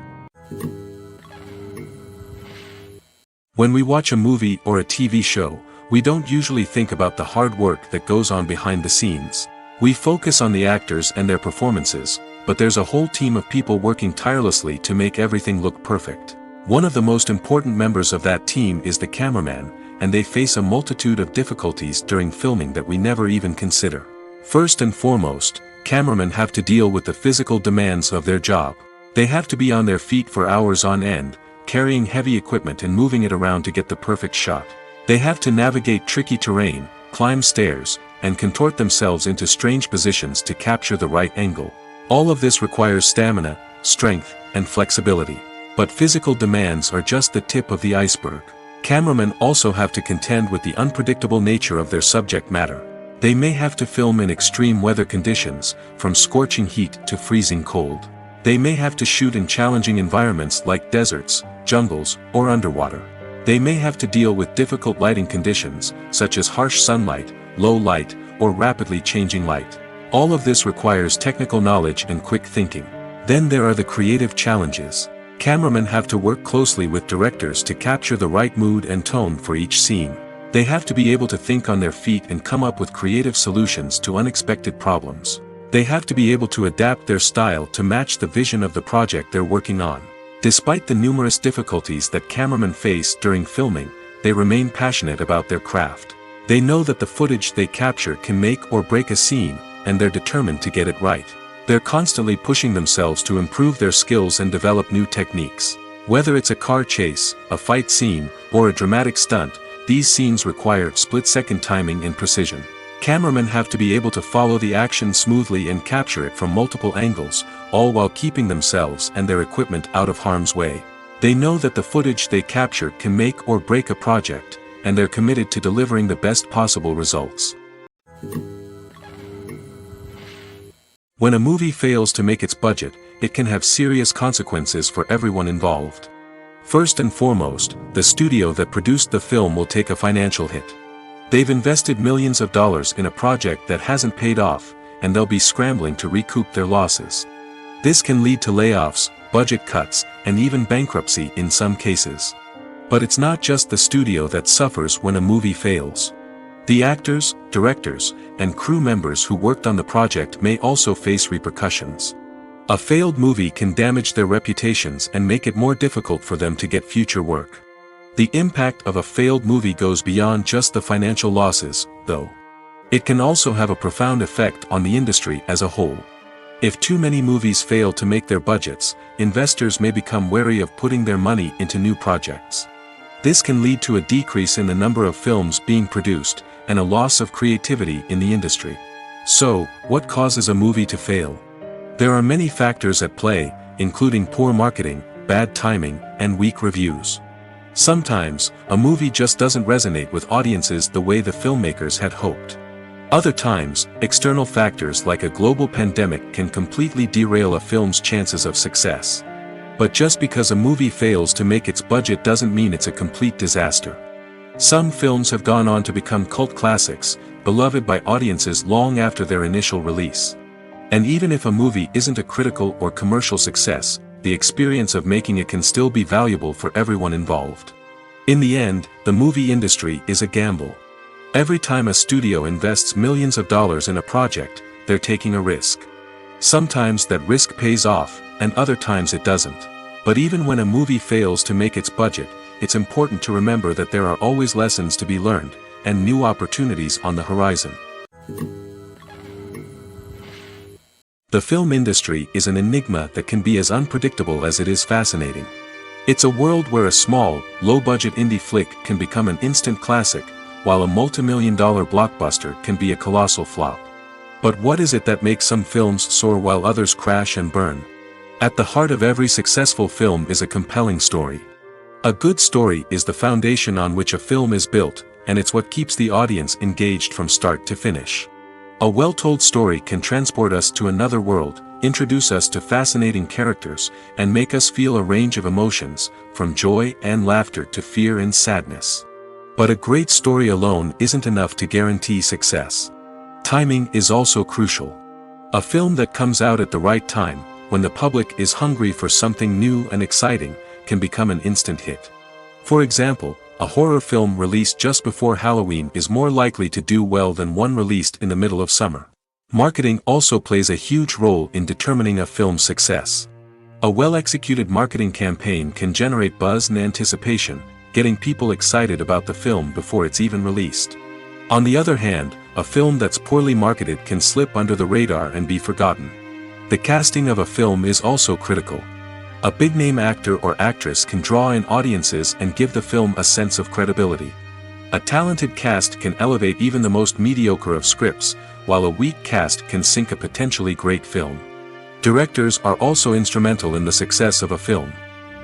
When we watch a movie or a TV show, we don't usually think about the hard work that goes on behind the scenes. We focus on the actors and their performances, but there's a whole team of people working tirelessly to make everything look perfect. One of the most important members of that team is the cameraman, and they face a multitude of difficulties during filming that we never even consider. First and foremost, cameramen have to deal with the physical demands of their job. They have to be on their feet for hours on end, carrying heavy equipment and moving it around to get the perfect shot. They have to navigate tricky terrain, climb stairs, and contort themselves into strange positions to capture the right angle. All of this requires stamina, strength, and flexibility. But physical demands are just the tip of the iceberg. Cameramen also have to contend with the unpredictable nature of their subject matter. They may have to film in extreme weather conditions, from scorching heat to freezing cold. They may have to shoot in challenging environments like deserts, jungles, or underwater. They may have to deal with difficult lighting conditions, such as harsh sunlight, low light, or rapidly changing light. All of this requires technical knowledge and quick thinking. Then there are the creative challenges. Cameramen have to work closely with directors to capture the right mood and tone for each scene. They have to be able to think on their feet and come up with creative solutions to unexpected problems. They have to be able to adapt their style to match the vision of the project they're working on. Despite the numerous difficulties that cameramen face during filming, they remain passionate about their craft. They know that the footage they capture can make or break a scene, and they're determined to get it right. They're constantly pushing themselves to improve their skills and develop new techniques. Whether it's a car chase, a fight scene, or a dramatic stunt, these scenes require split-second timing and precision. Cameramen have to be able to follow the action smoothly and capture it from multiple angles, all while keeping themselves and their equipment out of harm's way. They know that the footage they capture can make or break a project, and they're committed to delivering the best possible results. When a movie fails to make its budget, it can have serious consequences for everyone involved. First and foremost, the studio that produced the film will take a financial hit. They've invested millions of dollars in a project that hasn't paid off, and they'll be scrambling to recoup their losses. This can lead to layoffs, budget cuts, and even bankruptcy in some cases. But it's not just the studio that suffers when a movie fails. The actors, directors, and crew members who worked on the project may also face repercussions. A failed movie can damage their reputations and make it more difficult for them to get future work. The impact of a failed movie goes beyond just the financial losses, though. It can also have a profound effect on the industry as a whole. If too many movies fail to make their budgets, investors may become wary of putting their money into new projects. This can lead to a decrease in the number of films being produced, and a loss of creativity in the industry. So, what causes a movie to fail? There are many factors at play, including poor marketing, bad timing, and weak reviews. Sometimes, a movie just doesn't resonate with audiences the way the filmmakers had hoped. Other times, external factors like a global pandemic can completely derail a film's chances of success. But just because a movie fails to make its budget doesn't mean it's a complete disaster. Some films have gone on to become cult classics, beloved by audiences long after their initial release. And even if a movie isn't a critical or commercial success, the experience of making it can still be valuable for everyone involved. In the end, the movie industry is a gamble. Every time a studio invests millions of dollars in a project, they're taking a risk. Sometimes that risk pays off, and other times it doesn't. But even when a movie fails to make its budget, it's important to remember that there are always lessons to be learned, and new opportunities on the horizon. The film industry is an enigma that can be as unpredictable as it is fascinating. It's a world where a small, low-budget indie flick can become an instant classic, while a multi-million-dollar blockbuster can be a colossal flop. But what is it that makes some films soar while others crash and burn? At the heart of every successful film is a compelling story. A good story is the foundation on which a film is built, and it's what keeps the audience engaged from start to finish. A well-told story can transport us to another world, introduce us to fascinating characters, and make us feel a range of emotions, from joy and laughter to fear and sadness. But a great story alone isn't enough to guarantee success. Timing is also crucial. A film that comes out at the right time, when the public is hungry for something new and exciting, can become an instant hit. For example, a horror film released just before Halloween is more likely to do well than one released in the middle of summer. Marketing also plays a huge role in determining a film's success. A well-executed marketing campaign can generate buzz and anticipation, getting people excited about the film before it's even released. On the other hand, a film that's poorly marketed can slip under the radar and be forgotten. The casting of a film is also critical. A big-name actor or actress can draw in audiences and give the film a sense of credibility. A talented cast can elevate even the most mediocre of scripts, while a weak cast can sink a potentially great film. Directors are also instrumental in the success of a film.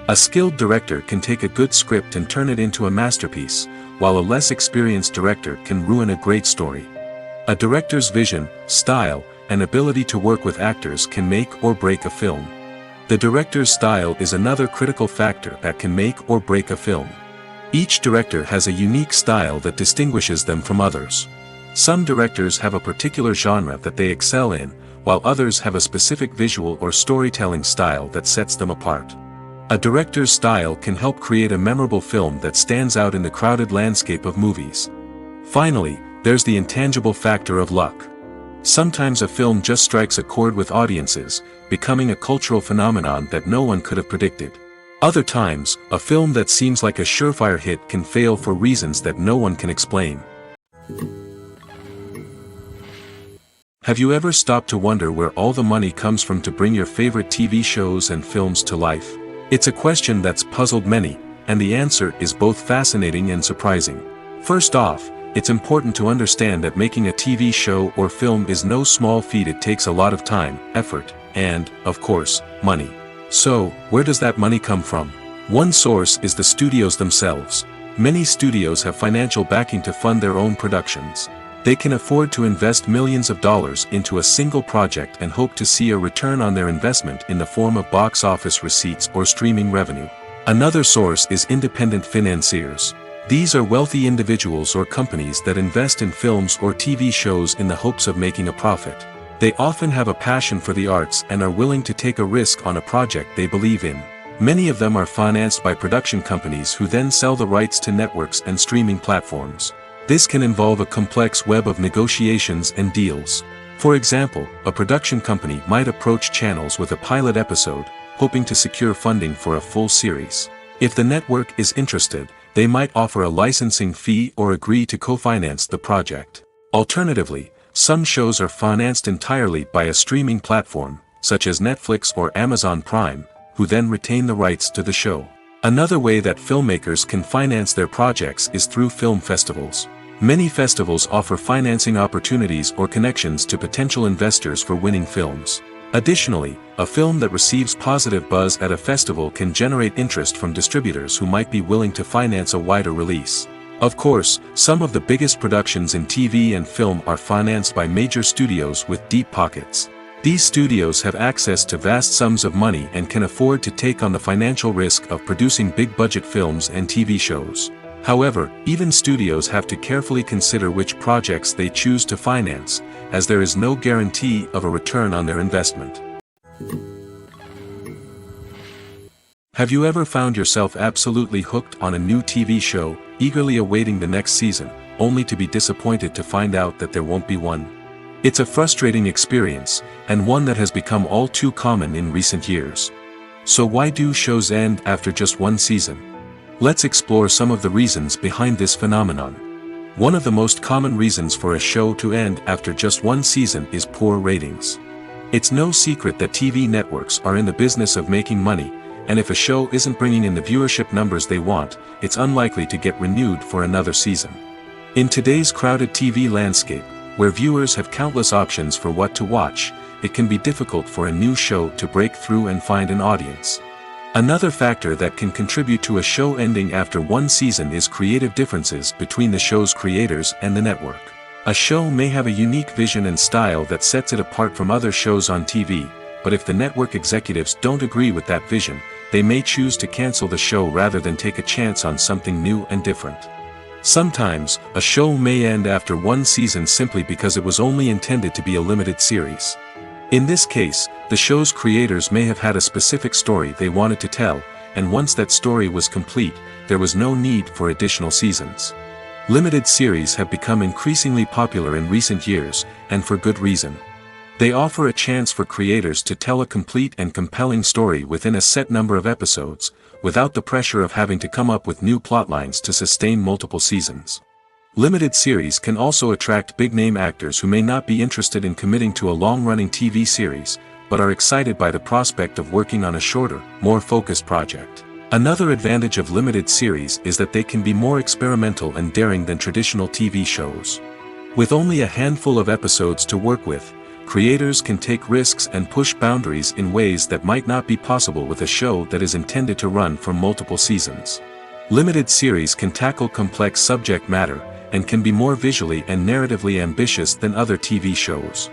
A skilled director can take a good script and turn it into a masterpiece, while a less experienced director can ruin a great story. A director's vision, style, and ability to work with actors can make or break a film. The director's style is another critical factor that can make or break a film. Each director has a unique style that distinguishes them from others. Some directors have a particular genre that they excel in, while others have a specific visual or storytelling style that sets them apart. A director's style can help create a memorable film that stands out in the crowded landscape of movies. Finally, there's the intangible factor of luck. Sometimes a film just strikes a chord with audiences, becoming a cultural phenomenon that no one could have predicted. Other times, a film that seems like a surefire hit can fail for reasons that no one can explain. Have you ever stopped to wonder where all the money comes from to bring your favorite TV shows and films to life? It's a question that's puzzled many, and the answer is both fascinating and surprising. First off, it's important to understand that making a TV show or film is no small feat. It takes a lot of time, effort, and, of course, money. So, where does that money come from? One source is the studios themselves. Many studios have financial backing to fund their own productions. They can afford to invest millions of dollars into a single project and hope to see a return on their investment in the form of box office receipts or streaming revenue. Another source is independent financiers. These are wealthy individuals or companies that invest in films or TV shows in the hopes of making a profit. They often have a passion for the arts and are willing to take a risk on a project they believe in. Many of them are financed by production companies who then sell the rights to networks and streaming platforms. This can involve a complex web of negotiations and deals. For example, a production company might approach channels with a pilot episode, hoping to secure funding for a full series. If the network is interested, they might offer a licensing fee or agree to co-finance the project. Alternatively, some shows are financed entirely by a streaming platform, such as Netflix or Amazon Prime, who then retain the rights to the show. Another way that filmmakers can finance their projects is through film festivals. Many festivals offer financing opportunities or connections to potential investors for winning films. Additionally, a film that receives positive buzz at a festival can generate interest from distributors who might be willing to finance a wider release. Of course, some of the biggest productions in TV and film are financed by major studios with deep pockets. These studios have access to vast sums of money and can afford to take on the financial risk of producing big-budget films and TV shows. However, even studios have to carefully consider which projects they choose to finance, as there is no guarantee of a return on their investment. Have you ever found yourself absolutely hooked on a new TV show, eagerly awaiting the next season, only to be disappointed to find out that there won't be one? It's a frustrating experience, and one that has become all too common in recent years. So why do shows end after just one season? Let's explore some of the reasons behind this phenomenon. One of the most common reasons for a show to end after just one season is poor ratings. It's no secret that TV networks are in the business of making money, and if a show isn't bringing in the viewership numbers they want, it's unlikely to get renewed for another season. In today's crowded TV landscape, where viewers have countless options for what to watch, it can be difficult for a new show to break through and find an audience. Another factor that can contribute to a show ending after one season is creative differences between the show's creators and the network. A show may have a unique vision and style that sets it apart from other shows on TV, but if the network executives don't agree with that vision, they may choose to cancel the show rather than take a chance on something new and different. Sometimes, a show may end after one season simply because it was only intended to be a limited series. In this case, the show's creators may have had a specific story they wanted to tell, and once that story was complete, there was no need for additional seasons. Limited series have become increasingly popular in recent years, and for good reason. They offer a chance for creators to tell a complete and compelling story within a set number of episodes, without the pressure of having to come up with new plotlines to sustain multiple seasons. Limited series can also attract big-name actors who may not be interested in committing to a long-running TV series, but are excited by the prospect of working on a shorter, more focused project. Another advantage of limited series is that they can be more experimental and daring than traditional TV shows. With only a handful of episodes to work with, creators can take risks and push boundaries in ways that might not be possible with a show that is intended to run for multiple seasons. Limited series can tackle complex subject matter, and can be more visually and narratively ambitious than other TV shows.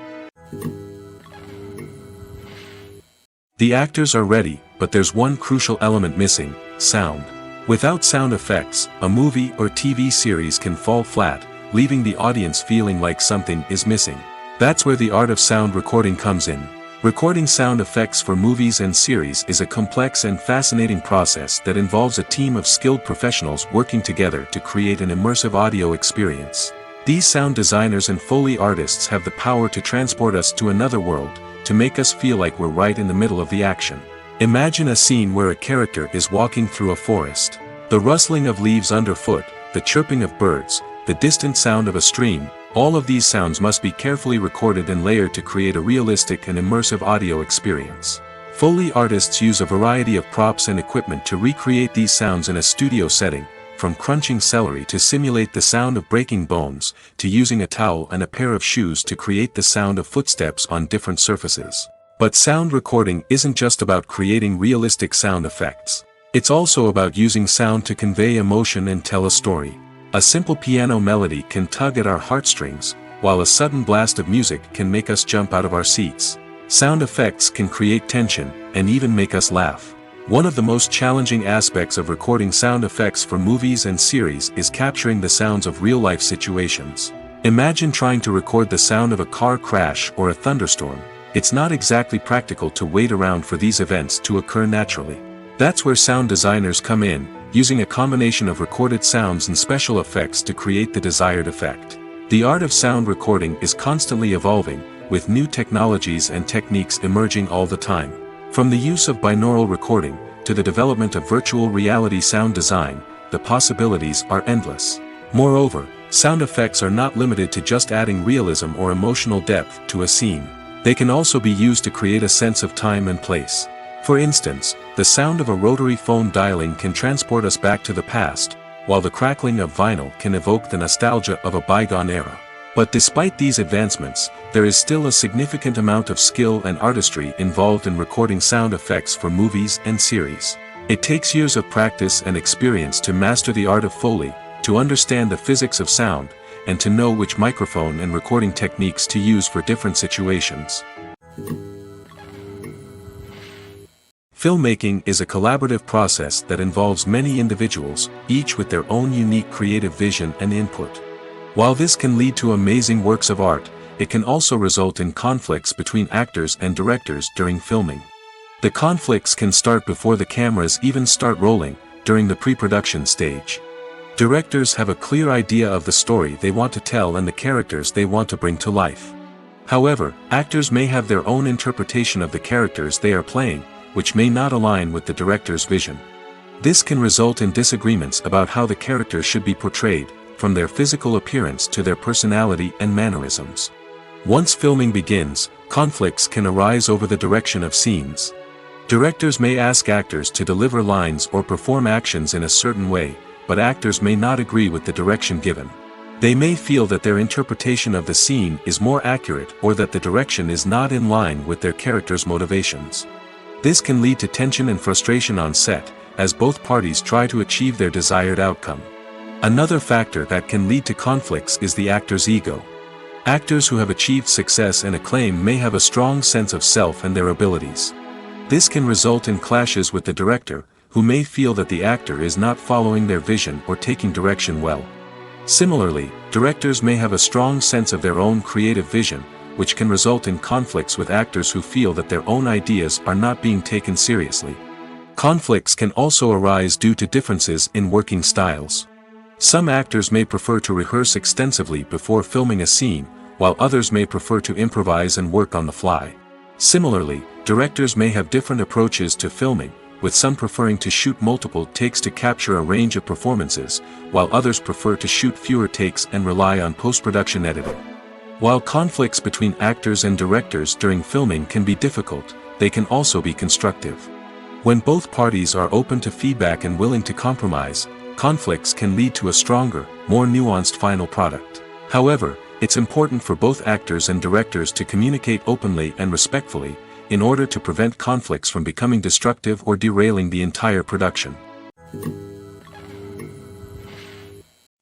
The actors are ready, but there's one crucial element missing: sound. Without sound effects, a movie or TV series can fall flat, leaving the audience feeling like something is missing. That's where the art of sound recording comes in. Recording sound effects for movies and series is a complex and fascinating process that involves a team of skilled professionals working together to create an immersive audio experience. These sound designers and Foley artists have the power to transport us to another world, to make us feel like we're right in the middle of the action. Imagine a scene where a character is walking through a forest. The rustling of leaves underfoot, the chirping of birds, the distant sound of a stream, all of these sounds must be carefully recorded and layered to create a realistic and immersive audio experience. Foley artists use a variety of props and equipment to recreate these sounds in a studio setting, from crunching celery to simulate the sound of breaking bones, to using a towel and a pair of shoes to create the sound of footsteps on different surfaces. But sound recording isn't just about creating realistic sound effects. It's also about using sound to convey emotion and tell a story. A simple piano melody can tug at our heartstrings, while a sudden blast of music can make us jump out of our seats. Sound effects can create tension, and even make us laugh. One of the most challenging aspects of recording sound effects for movies and series is capturing the sounds of real-life situations. Imagine trying to record the sound of a car crash or a thunderstorm. It's not exactly practical to wait around for these events to occur naturally. That's where sound designers come in, using a combination of recorded sounds and special effects to create the desired effect. The art of sound recording is constantly evolving, with new technologies and techniques emerging all the time. From the use of binaural recording, to the development of virtual reality sound design, the possibilities are endless. Moreover, sound effects are not limited to just adding realism or emotional depth to a scene. They can also be used to create a sense of time and place. For instance, the sound of a rotary phone dialing can transport us back to the past, while the crackling of vinyl can evoke the nostalgia of a bygone era. But despite these advancements, there is still a significant amount of skill and artistry involved in recording sound effects for movies and series. It takes years of practice and experience to master the art of Foley, to understand the physics of sound, and to know which microphone and recording techniques to use for different situations. Filmmaking is a collaborative process that involves many individuals, each with their own unique creative vision and input. While this can lead to amazing works of art, it can also result in conflicts between actors and directors during filming. The conflicts can start before the cameras even start rolling, during the pre-production stage. Directors have a clear idea of the story they want to tell and the characters they want to bring to life. However, actors may have their own interpretation of the characters they are playing, which may not align with the director's vision. This can result in disagreements about how the characters should be portrayed, from their physical appearance to their personality and mannerisms. Once filming begins, conflicts can arise over the direction of scenes. Directors may ask actors to deliver lines or perform actions in a certain way, but actors may not agree with the direction given. They may feel that their interpretation of the scene is more accurate or that the direction is not in line with their character's motivations. This can lead to tension and frustration on set, as both parties try to achieve their desired outcome. Another factor that can lead to conflicts is the actor's ego. Actors who have achieved success and acclaim may have a strong sense of self and their abilities. This can result in clashes with the director, who may feel that the actor is not following their vision or taking direction well. Similarly, directors may have a strong sense of their own creative vision, which can result in conflicts with actors who feel that their own ideas are not being taken seriously. Conflicts can also arise due to differences in working styles. Some actors may prefer to rehearse extensively before filming a scene, while others may prefer to improvise and work on the fly. Similarly, directors may have different approaches to filming, with some preferring to shoot multiple takes to capture a range of performances, while others prefer to shoot fewer takes and rely on post-production editing. While conflicts between actors and directors during filming can be difficult, they can also be constructive. When both parties are open to feedback and willing to compromise, conflicts can lead to a stronger, more nuanced final product. However, it's important for both actors and directors to communicate openly and respectfully, in order to prevent conflicts from becoming destructive or derailing the entire production.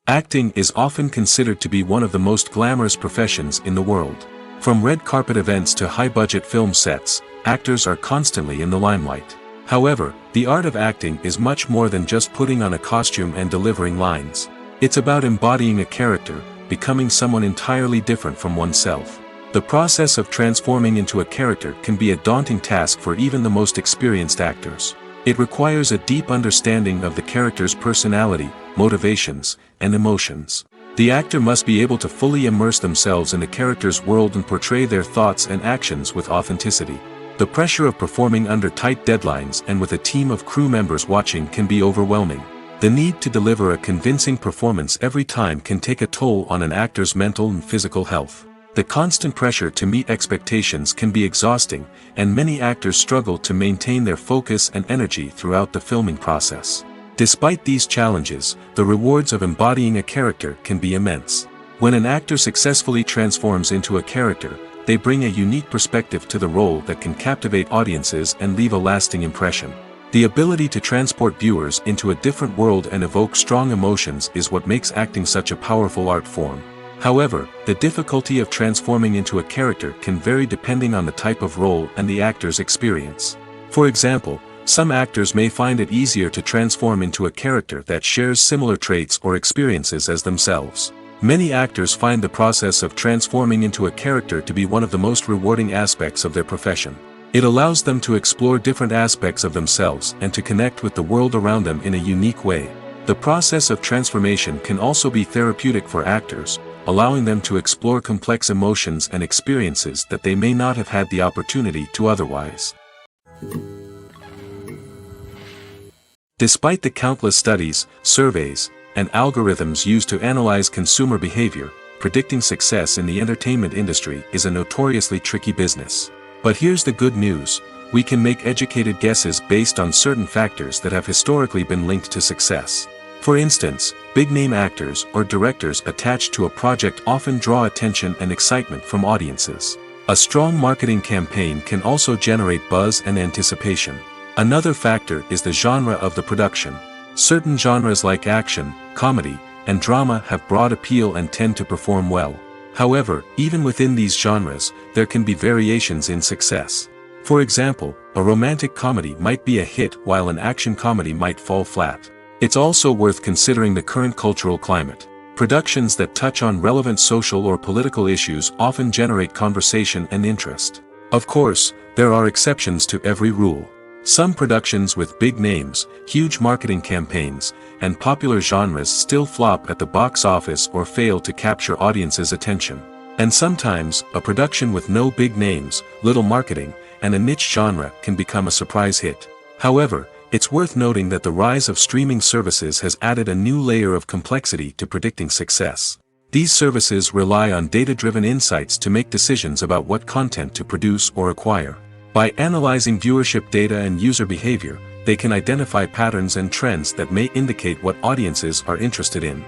Acting is often considered to be one of the most glamorous professions in the world. From red carpet events to high-budget film sets, actors are constantly in the limelight. However, the art of acting is much more than just putting on a costume and delivering lines. It's about embodying a character, becoming someone entirely different from oneself. The process of transforming into a character can be a daunting task for even the most experienced actors. It requires a deep understanding of the character's personality, motivations, and emotions. The actor must be able to fully immerse themselves in the character's world and portray their thoughts and actions with authenticity. The pressure of performing under tight deadlines and with a team of crew members watching can be overwhelming. The need to deliver a convincing performance every time can take a toll on an actor's mental and physical health. The constant pressure to meet expectations can be exhausting, and many actors struggle to maintain their focus and energy throughout the filming process. Despite these challenges, the rewards of embodying a character can be immense. When an actor successfully transforms into a character, they bring a unique perspective to the role that can captivate audiences and leave a lasting impression. The ability to transport viewers into a different world and evoke strong emotions is what makes acting such a powerful art form. However, the difficulty of transforming into a character can vary depending on the type of role and the actor's experience. For example, some actors may find it easier to transform into a character that shares similar traits or experiences as themselves. Many actors find the process of transforming into a character to be one of the most rewarding aspects of their profession. It allows them to explore different aspects of themselves and to connect with the world around them in a unique way. The process of transformation can also be therapeutic for actors, allowing them to explore complex emotions and experiences that they may not have had the opportunity to otherwise. Despite the countless studies, surveys, and algorithms used to analyze consumer behavior, predicting success in the entertainment industry is a notoriously tricky business. But here's the good news: we can make educated guesses based on certain factors that have historically been linked to success. For instance, big-name actors or directors attached to a project often draw attention and excitement from audiences. A strong marketing campaign can also generate buzz and anticipation. Another factor is the genre of the production. Certain genres like action, comedy, and drama have broad appeal and tend to perform well. However, even within these genres, there can be variations in success. For example, a romantic comedy might be a hit while an action comedy might fall flat. It's also worth considering the current cultural climate. Productions that touch on relevant social or political issues often generate conversation and interest. Of course, there are exceptions to every rule. Some productions with big names, huge marketing campaigns, and popular genres still flop at the box office or fail to capture audiences' attention. And sometimes, a production with no big names, little marketing, and a niche genre can become a surprise hit. However, it's worth noting that the rise of streaming services has added a new layer of complexity to predicting success. These services rely on data-driven insights to make decisions about what content to produce or acquire. By analyzing viewership data and user behavior, they can identify patterns and trends that may indicate what audiences are interested in.